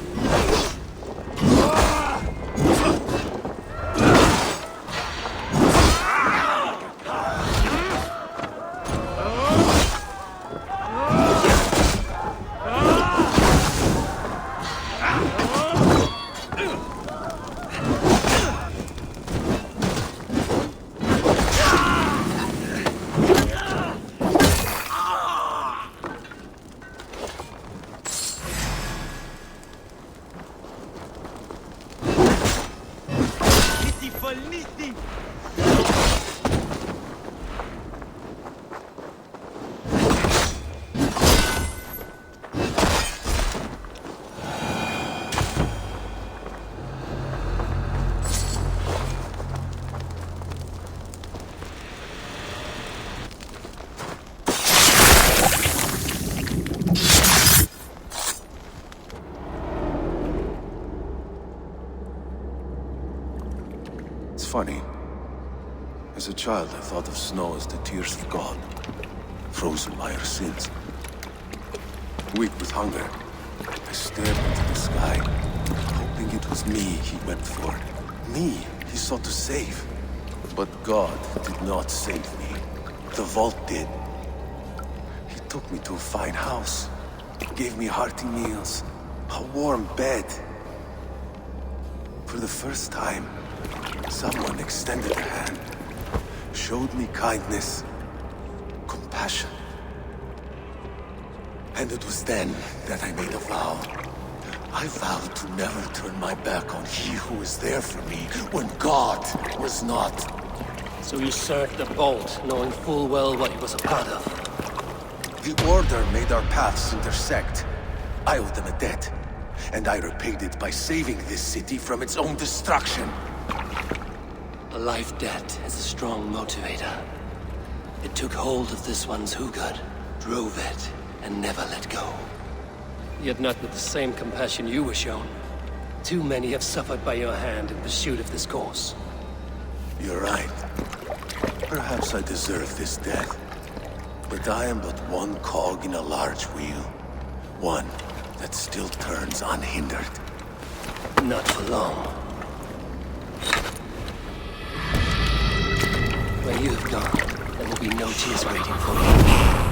Funny. As a child, I thought of snow as the tears of God, frozen by our sins. Weak with hunger, I stared into the sky, hoping it was me he wept for. Me he sought to save. But God did not save me. The vault did. He took me to a fine house, gave me hearty meals, a warm bed. For the first time, someone extended a hand, showed me kindness, compassion. And it was then that I made a vow. I vowed to never turn my back on he who was there for me when God was not. So you served the Bolt, knowing full well what he was a part of. The Order made our paths intersect. I owed them a debt, and I repaid it by saving this city from its own destruction. A life debt is a strong motivator. It took hold of this one's Hugad, drove it, and never let go. Yet not with the same compassion you were shown. Too many have suffered by your hand in pursuit of this course. You're right. Perhaps I deserve this death. But I am but one cog in a large wheel. One that still turns unhindered. Not for long. Where you have gone, there will be no tears waiting for you.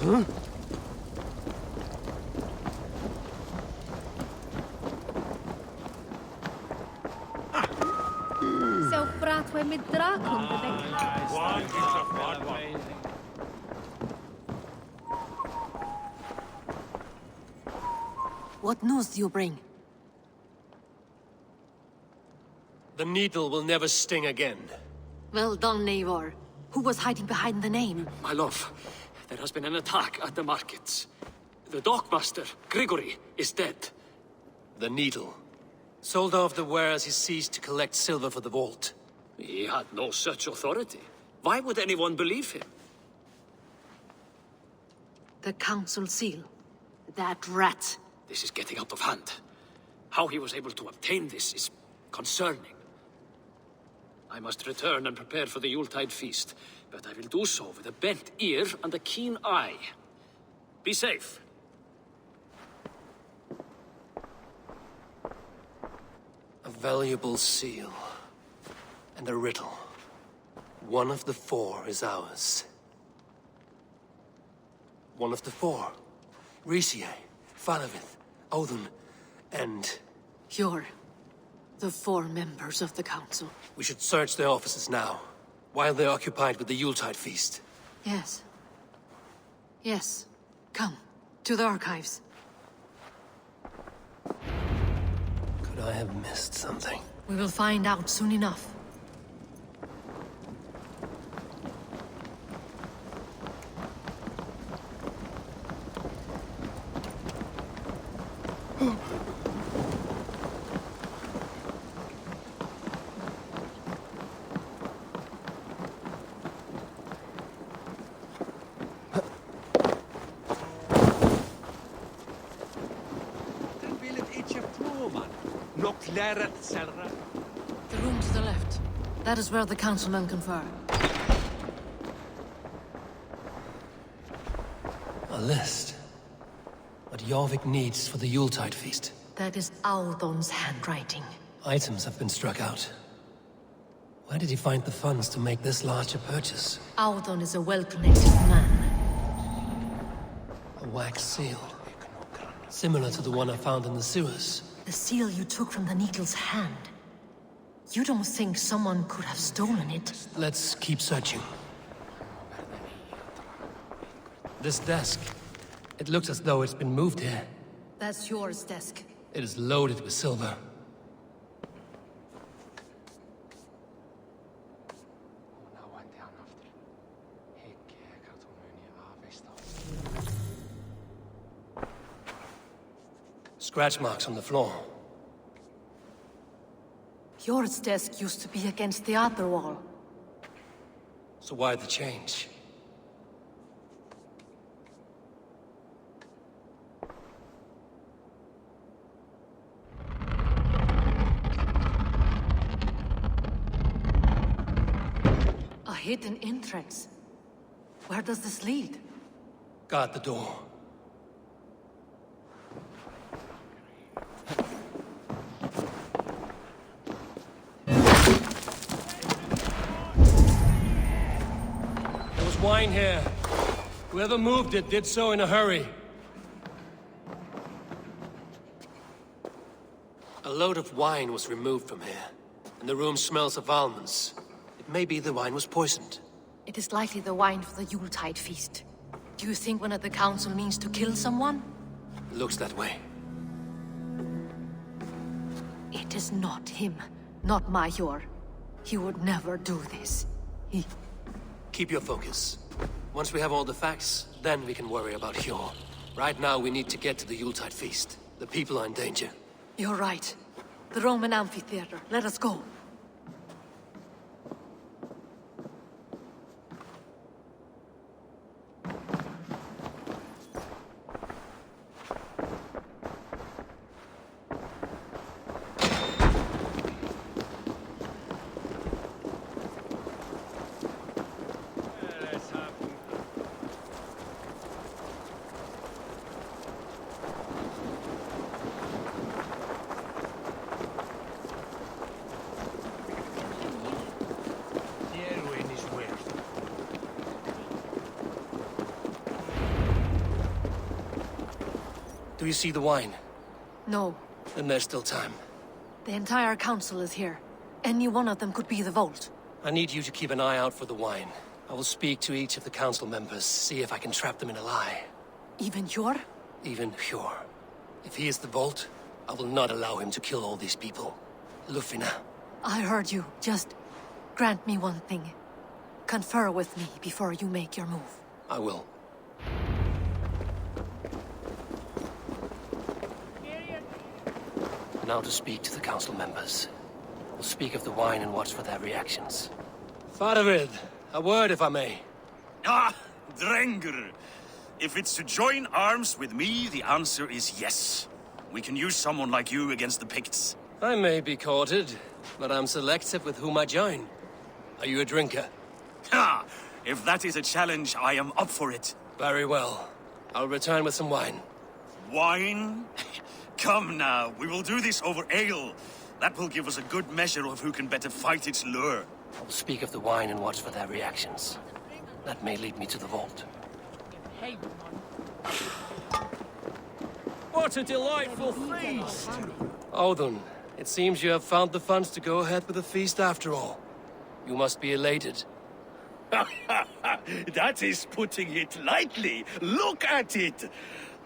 Huh? So fratwe med drakon What news do you bring? The needle will never sting again. Well done, Eivor. Who was hiding behind the name? My love, there has been an attack at the markets. The dockmaster, Grigory, is dead. The needle. Sold off the wares he seized to collect silver for the vault. He had no such authority. Why would anyone believe him? The council seal. That rat. This is getting out of hand. How he was able to obtain this is concerning. I must return and prepare for the Yuletide feast, but I will do so with a bent ear and a keen eye. Be safe. A valuable seal. And a riddle. One of the four is ours. One of the four. Risie, Falavith, Odin, and... You're the four members of the council. We should search their offices now, while they're occupied with the Yuletide feast. Yes. Yes. Come, to the archives. Could I have missed something? We will find out soon enough. The room to the left. That is where the councilmen confer. A list. What Jorvik needs for the Yuletide feast. That is Audon's handwriting. Items have been struck out. Where did he find the funds to make this larger purchase? Audon is a well-connected man. A wax seal. Similar to the one I found in the sewers. The seal you took from the needle's hand. You don't think someone could have stolen it? Let's keep searching. This desk. It looks as though it's been moved here. That's yours, desk. It is loaded with silver. Scratch marks on the floor. Yours desk used to be against the other wall. So why the change? A hidden entrance. Where does this lead? Guard the door. Wine here. Whoever moved it did so in a hurry. A load of wine was removed from here, and the room smells of almonds. It may be the wine was poisoned. It is likely the wine for the Yuletide feast. Do you think one of the council means to kill someone? Looks that way. It is not him, not Major. He would never do this. Keep your focus. Once we have all the facts, then we can worry about Hjor. Right now, we need to get to the Yuletide feast. The people are in danger. You're right. The Roman amphitheater. Let us go. Do you see the wine? No. Then there's still time. The entire council is here. Any one of them could be the vault. I need you to keep an eye out for the wine. I will speak to each of the council members, see if I can trap them in a lie. Even Hjor? Even Hjor. If he is the Vault, I will not allow him to kill all these people. Lufina. I heard you. Just grant me one thing. Confer with me before you make your move. I will. Now to speak to the council members. We'll speak of the wine and watch for their reactions. Faravid, a word if I may. Ah, Drengr. If it's to join arms with me, the answer is yes. We can use someone like you against the Picts. I may be courted, but I'm selective with whom I join. Are you a drinker? Ha! If that is a challenge, I am up for it. Very well. I'll return with some wine. Wine? Come now, we will do this over ale. That will give us a good measure of who can better fight its lure. I will speak of the wine and watch for their reactions. That may lead me to the Vault. What a delightful feast! Odin, it seems you have found the funds to go ahead with the feast after all. You must be elated. That is putting it lightly. Look at it!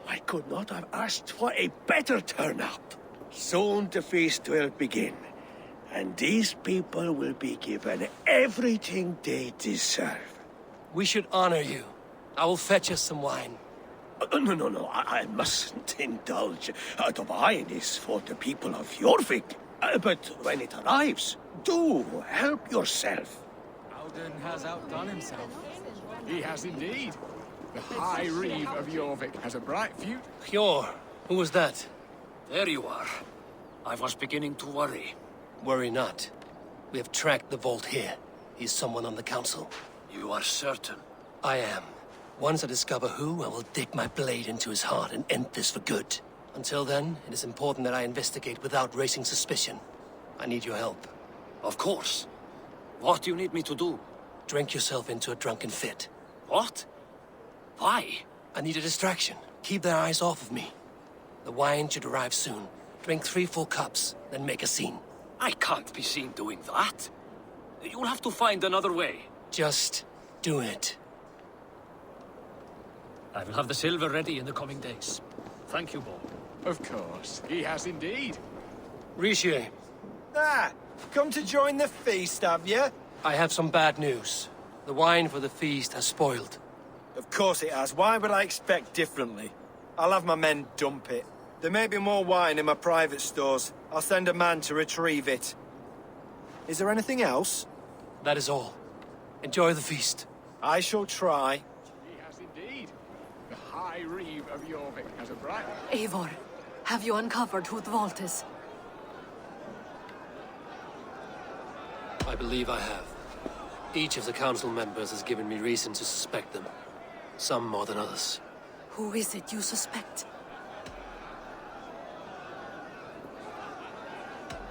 I could not have asked for a better turnout. Soon the feast will begin, and these people will be given everything they deserve. We should honor you. I will fetch us some wine. No, I mustn't indulge. The wine is for the people of Jorvik. But when it arrives, do help yourself. Alden has outdone himself. He has indeed. The High Reeve of Jorvik has a bright future. Hjor, who was that? There you are. I was beginning to worry. Worry not. We have tracked the Vault here. He's someone on the council. You are certain? I am. Once I discover who, I will dig my blade into his heart and end this for good. Until then, it is important that I investigate without raising suspicion. I need your help. Of course. What do you need me to do? Drink yourself into a drunken fit. What? Why? I need a distraction. Keep their eyes off of me. The wine should arrive soon. Drink 3 full cups, then make a scene. I can't be seen doing that. You'll have to find another way. Just do it. I will have the silver ready in the coming days. Thank you, Bo. Of course, he has indeed. Rishi. Ah, come to join the feast, have you? I have some bad news. The wine for the feast has spoiled. Of course it has. Why would I expect differently? I'll have my men dump it. There may be more wine in my private stores. I'll send a man to retrieve it. Is there anything else? That is all. Enjoy the feast. I shall try. He has indeed. The High Reeve of Jorvik has a bright... Eivor, have you uncovered who the Vault is? I believe I have. Each of the council members has given me reason to suspect them. Some more than others. Who is it you suspect?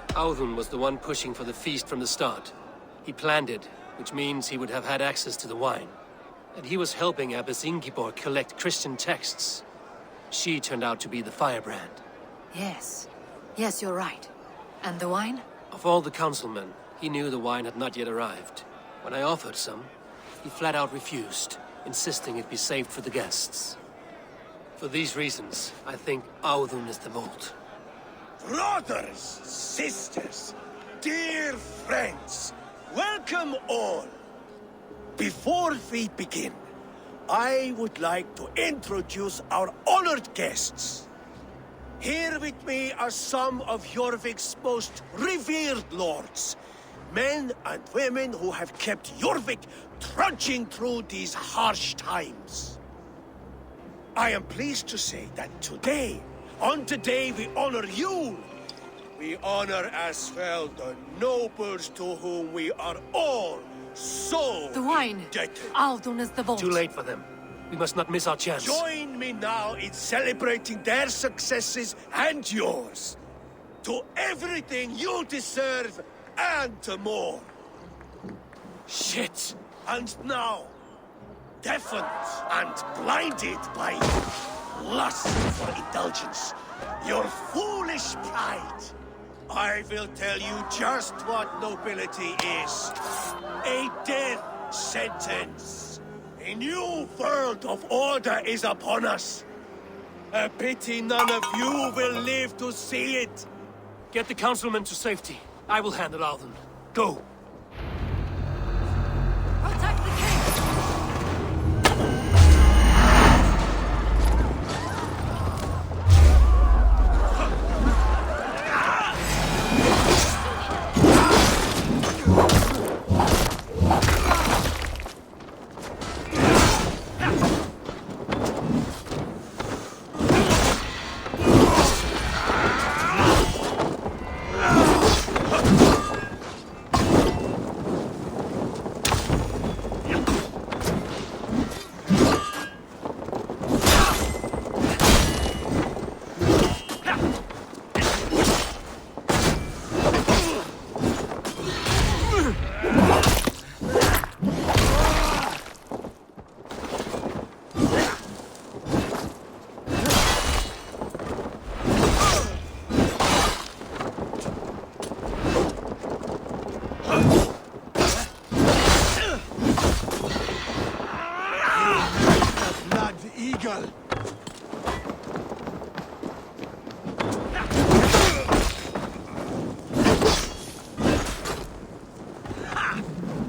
Audun was the one pushing for the feast from the start. He planned it, which means he would have had access to the wine. And he was helping Abbess Ingibor collect Christian texts. She turned out to be the firebrand. Yes. Yes, you're right. And the wine? Of all the councilmen, he knew the wine had not yet arrived. When I offered some, he flat out refused, insisting it be saved for the guests. For these reasons, I think Audun is the Vault. Brothers, sisters, dear friends, welcome all. Before we begin, I would like to introduce our honored guests. Here with me are some of Jorvik's most revered lords. Men and women who have kept Jorvik trudging through these harsh times. I am pleased to say that today, on the day we honor you, we honor as well the nobles to whom we are all so the wine. indebted. Audun is the Vault. Too late for them. We must not miss our chance. Join me now in celebrating their successes and yours. To everything you deserve and more. Shit! And now, deafened and blinded by lust for indulgence, your foolish pride, I will tell you just what nobility is. A death sentence. A new world of order is upon us. A pity none of you will live to see it. Get the councilmen to safety. I will handle Alden. Go. Protect the king!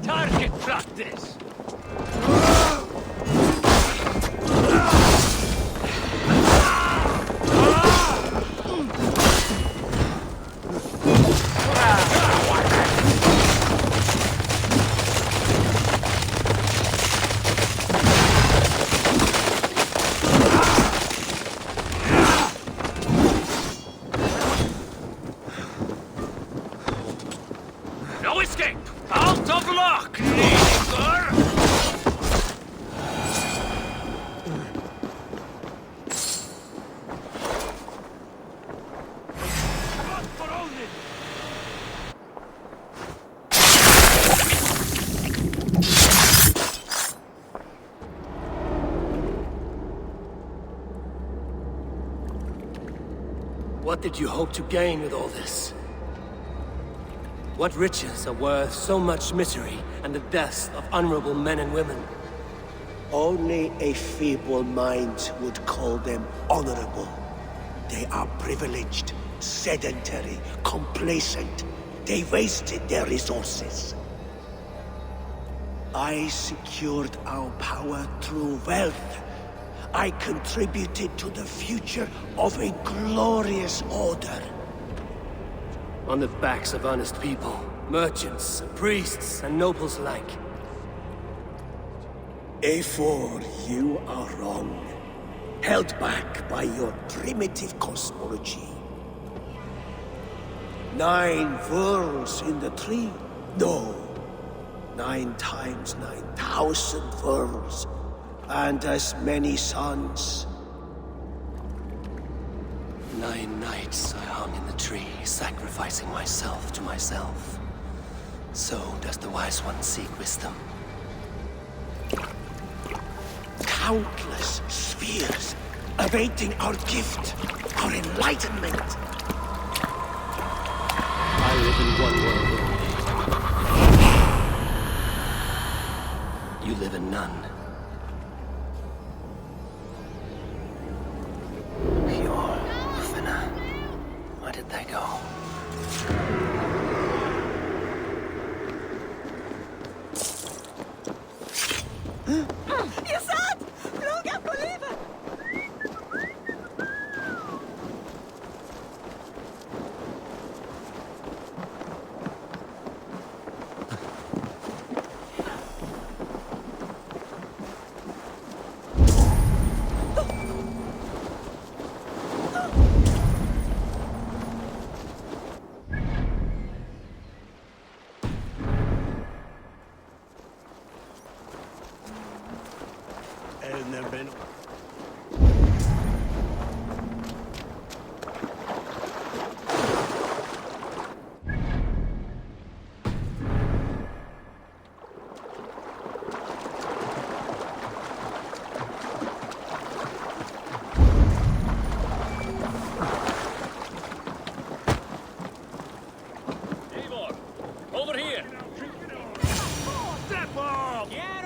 Target practice! No escape! Out of luck, Eivor! What did you hope to gain with all this? What riches are worth so much misery and the deaths of honorable men and women? Only a feeble mind would call them honorable. They are privileged, sedentary, complacent. They wasted their resources. I secured our power through wealth. I contributed to the future of a glorious order. On the backs of honest people, merchants, priests, and nobles alike. Eivor, you are wrong. Held back by your primitive cosmology. 9 worlds in the tree? No. 9 times 9,000 worlds. And as many suns. 9 nights I hung in the tree, sacrificing myself to myself. So does the Wise One seek wisdom. Countless spheres, awaiting our gift, our enlightenment. I live in one world. You live in none. Where did they go? Ihr seid! Flug auf Olive!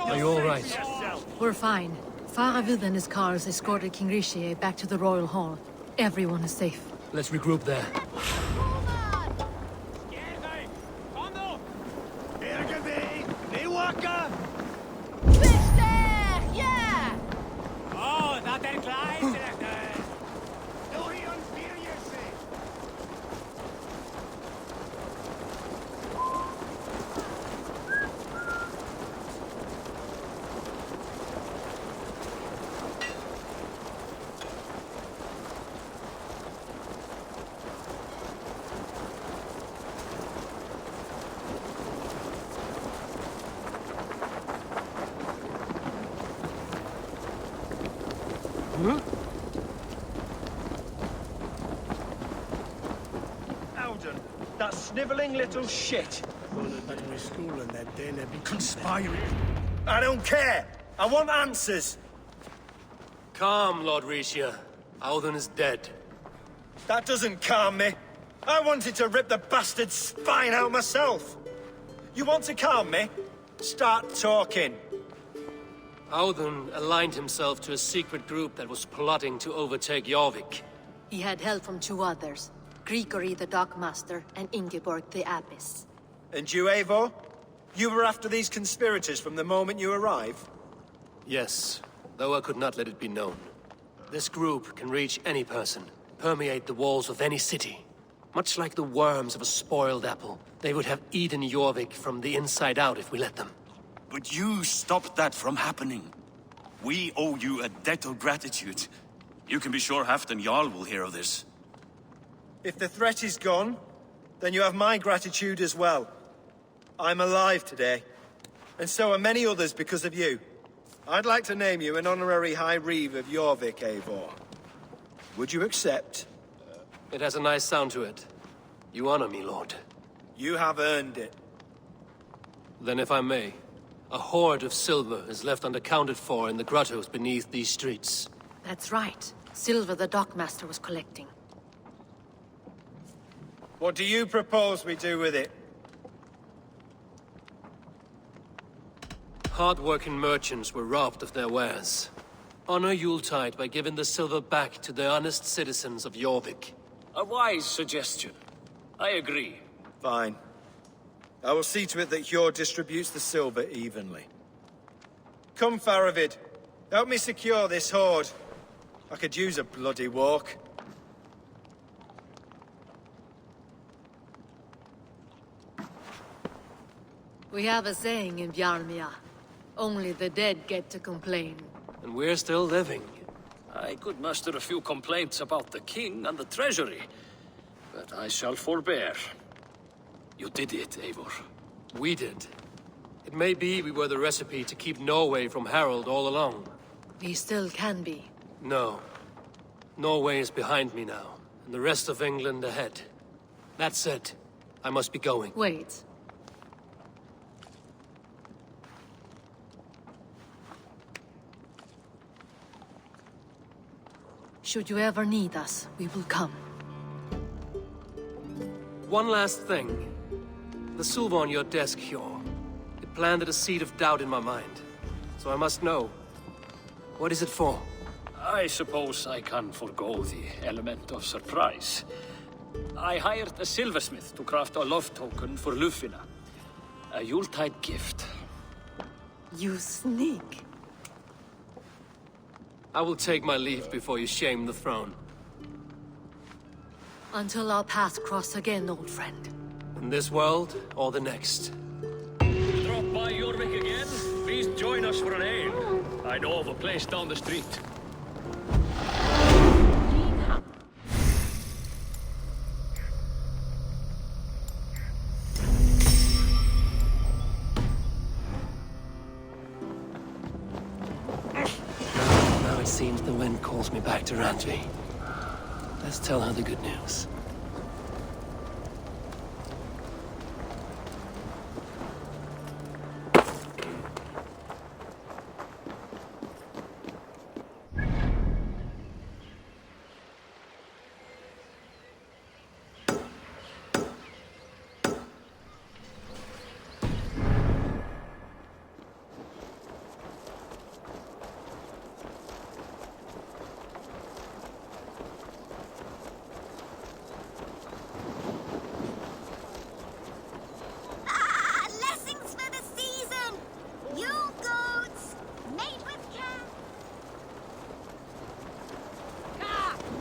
Are you all right? We're fine. Faravid and his cars escorted King Rishi back to the Royal Hall. Everyone is safe. Let's regroup there. Alden, that snivelling little shit. School and then they'd be conspiring. I don't care. I want answers. Calm, Lord Rishia. Audun is dead. That doesn't calm me. I wanted to rip the bastard's spine out myself. You want to calm me? Start talking. Audun aligned himself to a secret group that was plotting to overtake Jorvik. He had help from two others, Grigory the Dockmaster and Ingeborg the Abbess. And you, Eivor? You were after these conspirators from the moment you arrived? Yes, though I could not let it be known. This group can reach any person, permeate the walls of any city. Much like the worms of a spoiled apple, they would have eaten Jorvik from the inside out if we let them. But you stopped that from happening. We owe you a debt of gratitude. You can be sure Halfdan Jarl will hear of this. If the threat is gone, then you have my gratitude as well. I'm alive today, and so are many others because of you. I'd like to name you an honorary High Reeve of Jorvik, Eivor. Would you accept? It has a nice sound to it. You honor me, Lord. You have earned it. Then if I may, a hoard of silver is left unaccounted for in the grottos beneath these streets. That's right. Silver the Dockmaster was collecting. What do you propose we do with it? Hard-working merchants were robbed of their wares. Honor Yuletide by giving the silver back to the honest citizens of Jorvik. A wise suggestion. I agree. Fine. I will see to it that Hjord distributes the silver evenly. Come, Faravid. Help me secure this hoard. I could use a bloody walk. We have a saying in Bjarmia. Only the dead get to complain. And we're still living. I could muster a few complaints about the king and the treasury, but I shall forbear. You did it, Eivor. We did. It may be we were the recipe to keep Norway from Harald all along. We still can be. No. Norway is behind me now, and the rest of England ahead. That said, I must be going. Wait. Should you ever need us, we will come. One last thing. The silver on your desk, Hjord. It planted a seed of doubt in my mind. So I must know. What is it for? I suppose I can forgo the element of surprise. I hired a silversmith to craft a love token for Lufina. A Yuletide gift. You sneak. I will take my leave before you shame the throne. Until our paths cross again, old friend. In this world, or the next. Drop by Jorvik again? Please join us for an ale. I know of a place down the street. Now it seems the wind calls me back to Randvi. Let's tell her the good news.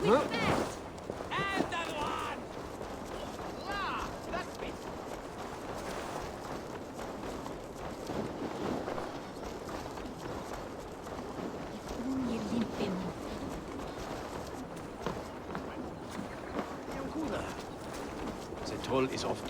we met! The toll is off.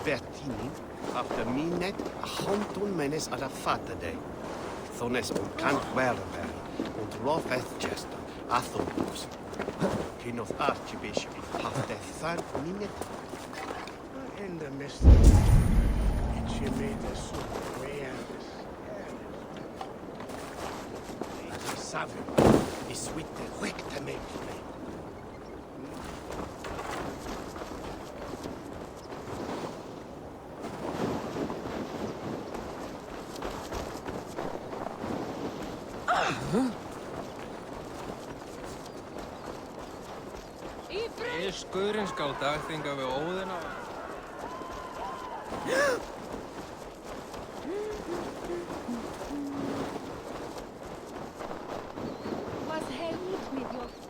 Bertini, after minet, a hontun menes ad a fatade. Thones on cant werveri, und rofeth chester, atholus. King of Archbishop, half the third minet. In the mist, she made the soup way and savage is sweet the quick to make me. Guðurinn skal dagþinga við Óðina. Vad hänt med Jorvik?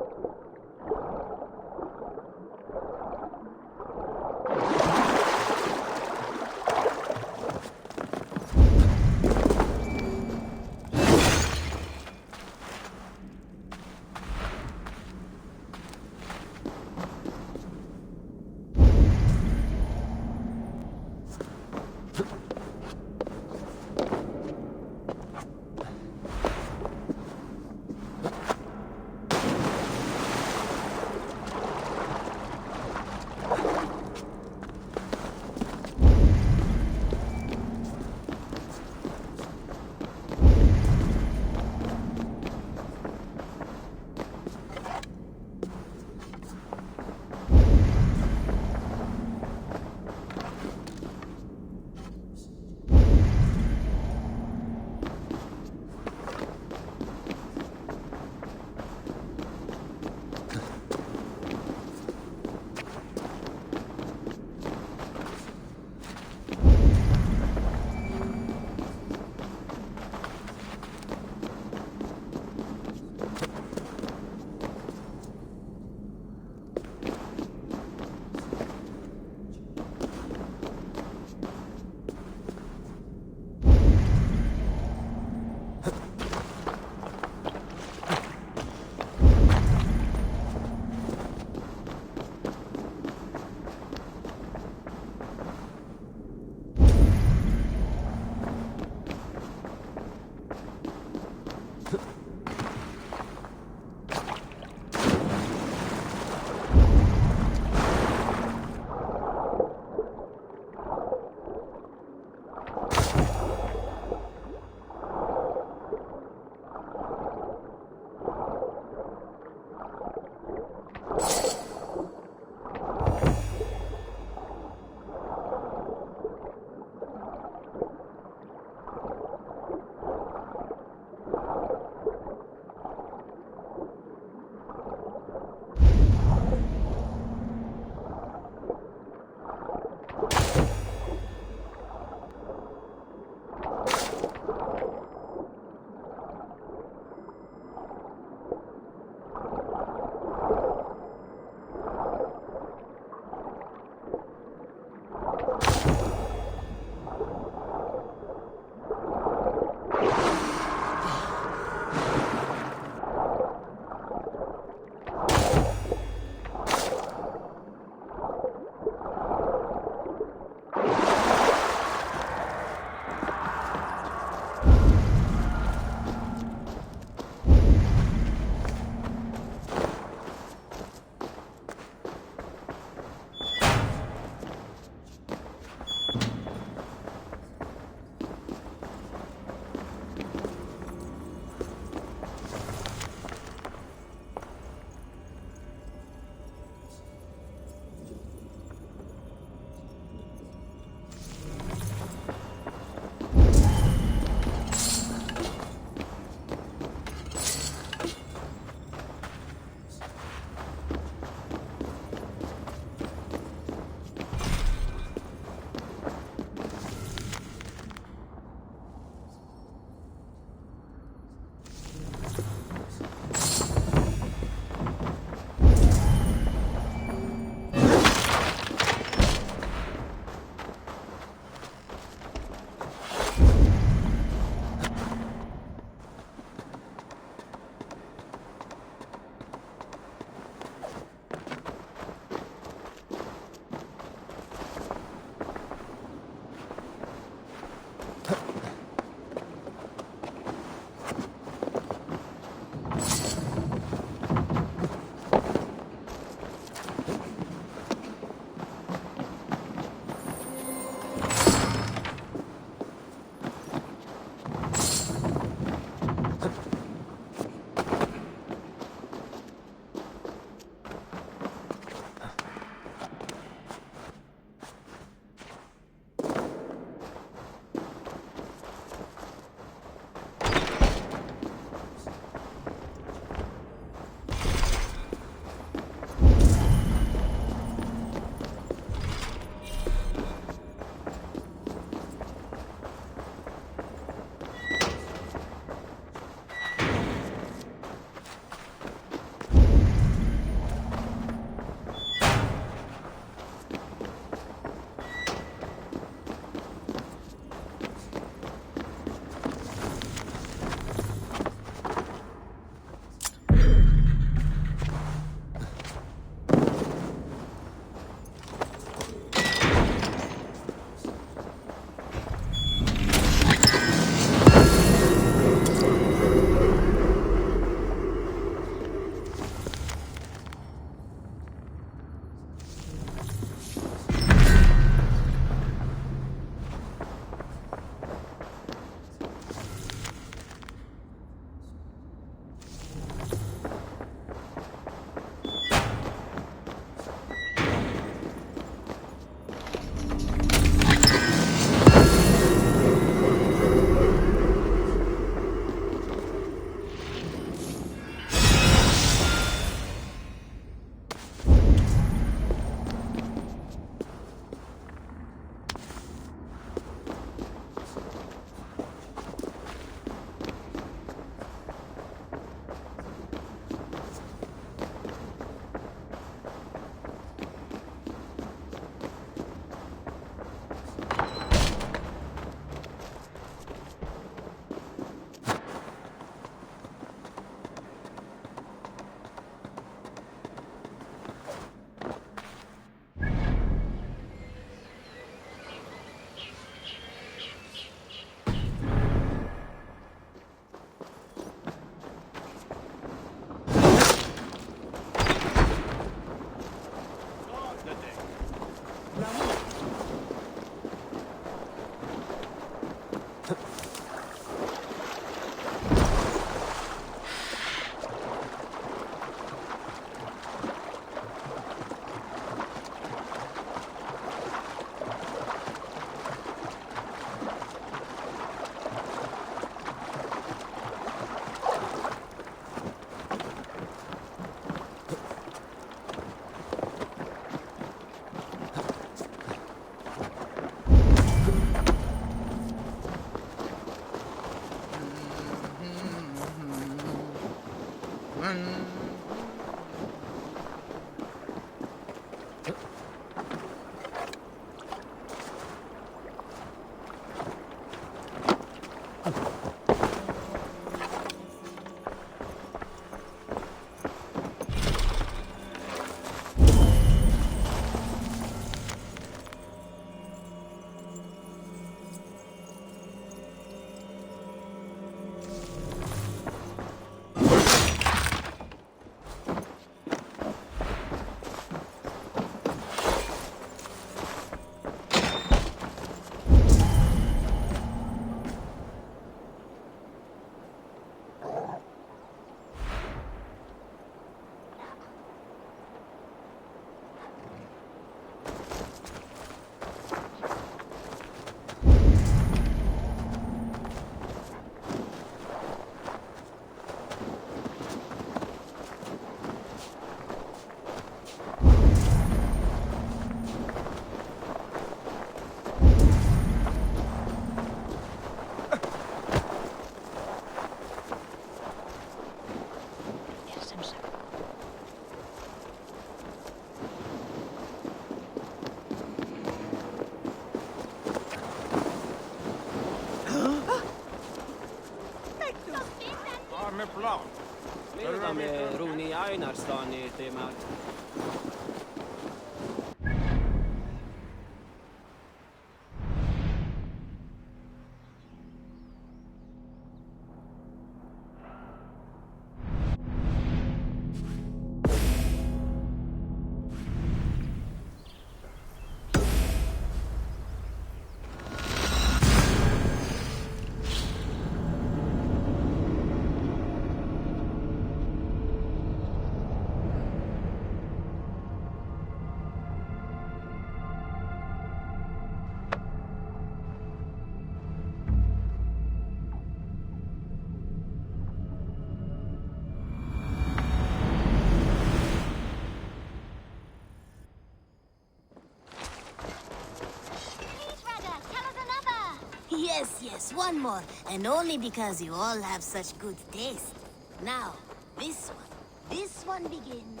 Yes, one more. And only because you all have such good taste. Now, this one. This one begins.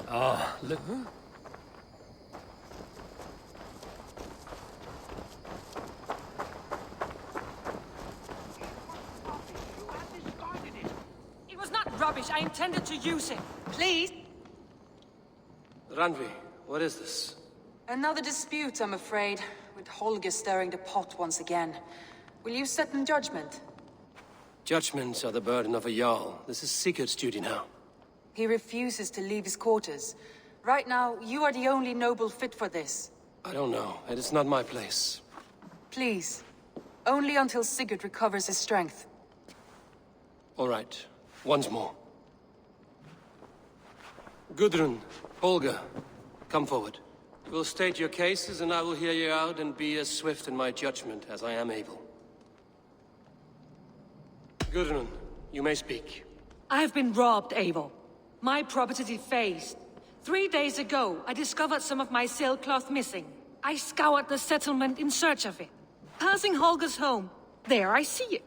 Ah, look. It was not rubbish. I intended to use it. Please. Randvi, what is this? Another dispute, I'm afraid, with Holger stirring the pot once again. Will you sit in judgment? Judgments are the burden of a Jarl. This is Sigurd's duty now. He refuses to leave his quarters. Right now, you are the only noble fit for this. I don't know. It is not my place. Please. Only until Sigurd recovers his strength. All right. Once more. Gudrun, Holger, come forward. You will state your cases, and I will hear you out and be as swift in my judgment as I am able. Gudrun, you may speak. I have been robbed, Eivor. My property defaced. 3 days ago, I discovered some of my sailcloth missing. I scoured the settlement in search of it. Passing Holger's home, there I see it.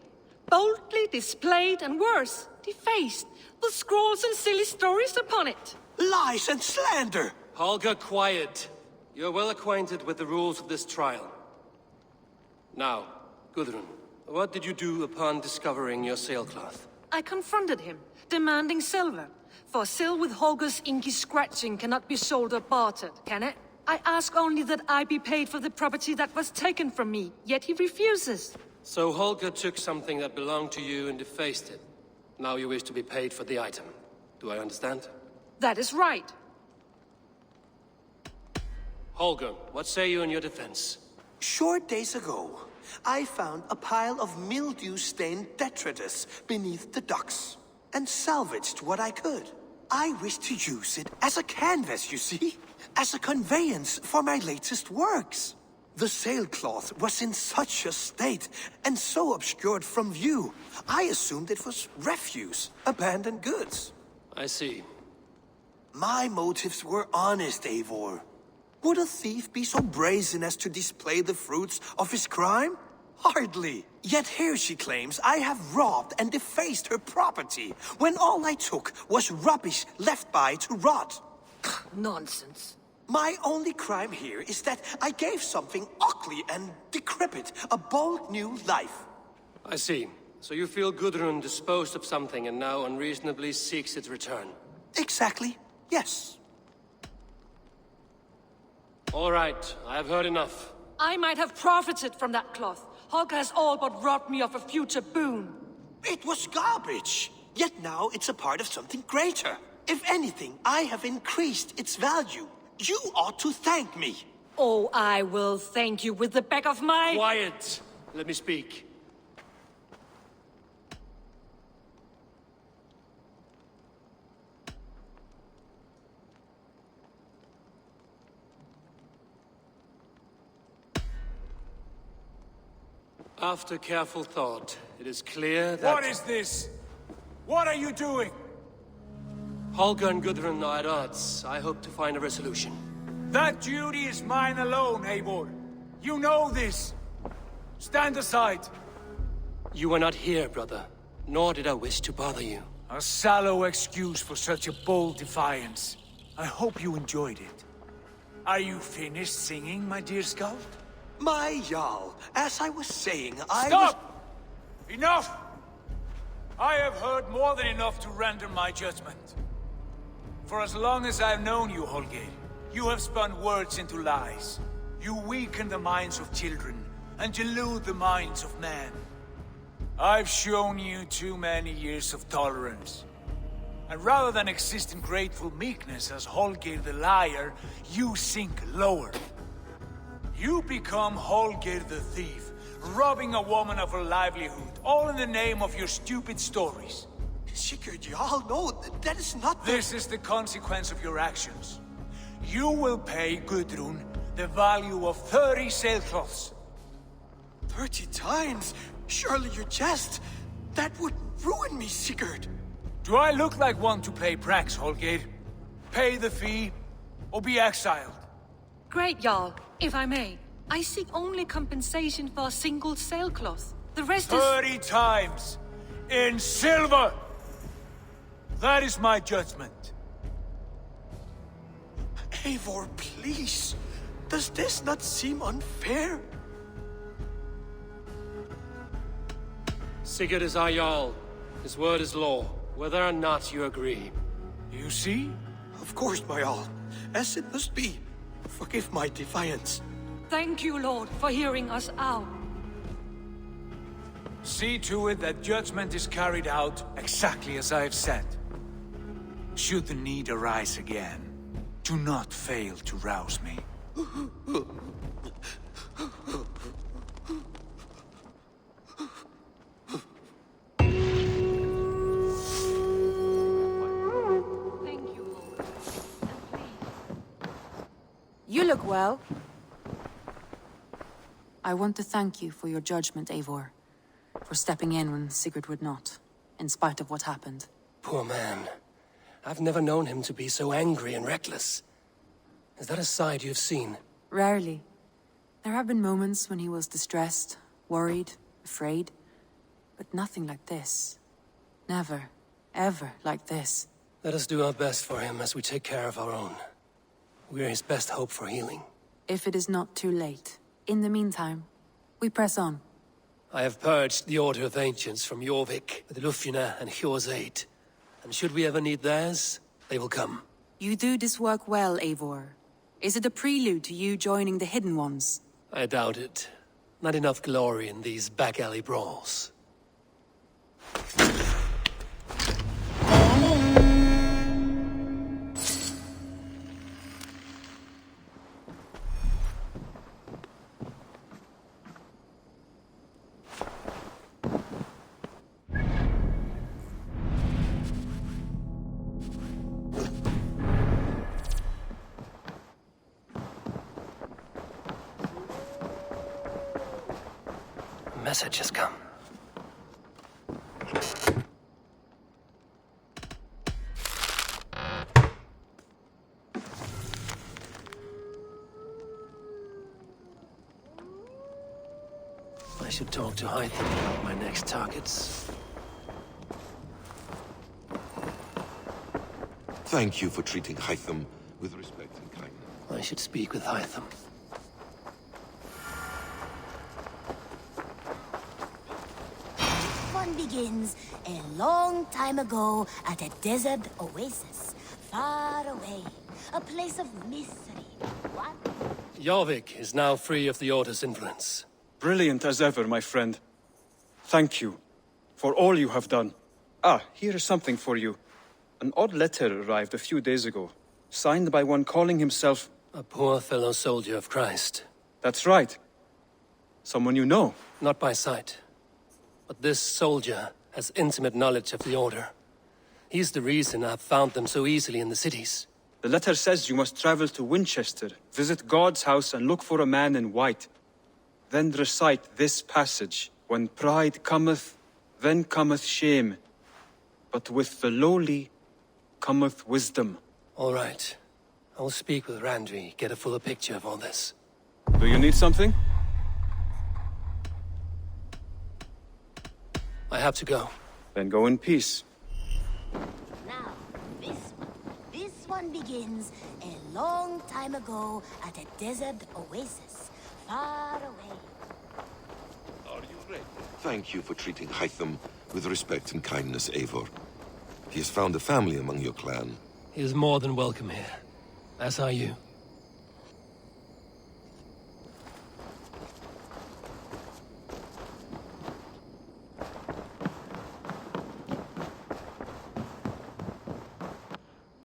Boldly displayed and worse, defaced, with scrolls and silly stories upon it. Lies and slander! Holger, quiet. You're well acquainted with the rules of this trial. Now, Gudrun, what did you do upon discovering your sailcloth? I confronted him, demanding silver. For sil with Holger's inky scratching cannot be sold or bartered, can it? I ask only that I be paid for the property that was taken from me, yet he refuses. So Holger took something that belonged to you and defaced it. Now you wish to be paid for the item. Do I understand? That is right. Holger, what say you in your defense? Short days ago, I found a pile of mildew-stained detritus beneath the docks, and salvaged what I could. I wish to use it as a canvas, you see? As a conveyance for my latest works. The sailcloth was in such a state, and so obscured from view, I assumed it was refuse, abandoned goods. I see. My motives were honest, Eivor. Would a thief be so brazen as to display the fruits of his crime? Hardly. Yet here she claims I have robbed and defaced her property, when all I took was rubbish left by to rot. Nonsense. My only crime here is that I gave something ugly and decrepit a bold new life. I see. So you feel Gudrun disposed of something and now unreasonably seeks its return? Exactly, yes. All right, I have heard enough. I might have profited from that cloth. Holger has all but robbed me of a future boon. It was garbage. Yet now it's a part of something greater. If anything, I have increased its value. You ought to thank me. Oh, I will thank you with the back of my... Quiet! Let me speak. After careful thought, it is clear that... What is this? What are you doing? Holger and Gudrun are at odds. I hope to find a resolution. That duty is mine alone, Eivor. You know this. Stand aside. You were not here, brother. Nor did I wish to bother you. A sallow excuse for such a bold defiance. I hope you enjoyed it. Are you finished singing, my dear scout? My Jarl, as I was saying, I Stop! Enough! I have heard more than enough to render my judgment. For as long as I've known you, Holger, you have spun words into lies. You weaken the minds of children, and delude the minds of men. I've shown you too many years of tolerance. And rather than exist in grateful meekness as Holger the liar, you sink lower. You become Holger the thief, robbing a woman of her livelihood, all in the name of your stupid stories. Sigurd, Jarl, no, that is not the... This is the consequence of your actions. You will pay Gudrun the value of 30 sailcloths. 30 times? Surely you jest. That would ruin me, Sigurd. Do I look like one to play pranks, Holger? Pay the fee, or be exiled. Great, Jarl. If I may, I seek only compensation for a single sailcloth. The rest 30 times! In silver! That is my judgment. Eivor, please. Does this not seem unfair? Sigurd is our Jarl. His word is law, whether or not you agree. You see? Of course, my Jarl. As it must be. Forgive my defiance. Thank you, Lord, for hearing us out. See to it that judgment is carried out exactly as I have said. Should the need arise again, do not fail to rouse me. You look well. I want to thank you for your judgment, Eivor. For stepping in when Sigurd would not, in spite of what happened. Poor man. I've never known him to be so angry and reckless. Is that a side you've seen? Rarely. There have been moments when he was distressed, worried, afraid. But nothing like this. Never, ever like this. Let us do our best for him as we take care of our own. We're his best hope for healing. If it is not too late. In the meantime, we press on. I have purged the Order of Ancients from Jorvik with Lufina and Hjor's aid. And should we ever need theirs, they will come. You do this work well, Eivor. Is it a prelude to you joining the Hidden Ones? I doubt it. Not enough glory in these back-alley brawls. Message has come. should talk to Hytham about my next targets. Thank you for treating Hytham with respect and kindness. I should speak with Hytham. One begins a long time ago at a desert oasis, far away, a place of mystery. What? Jorvik is now free of the Order's influence. Brilliant as ever, my friend. Thank you for all you have done. Ah, here is something for you. An odd letter arrived a few days ago, signed by one calling himself... A poor fellow soldier of Christ. That's right. Someone you know. Not by sight. But this soldier has intimate knowledge of the Order. He's the reason I've found them so easily in the cities. The letter says you must travel to Winchester, visit God's house and look for a man in white. Then recite this passage. When pride cometh, then cometh shame. But with the lowly cometh wisdom. All right. I will speak with Randri, get a fuller picture of all this. Do you need something? I have to go. Then go in peace. Now, this one begins a long time ago at a desert oasis, far away. Are you ready? Thank you for treating Hytham with respect and kindness, Eivor. He has found a family among your clan. He is more than welcome here. As are you.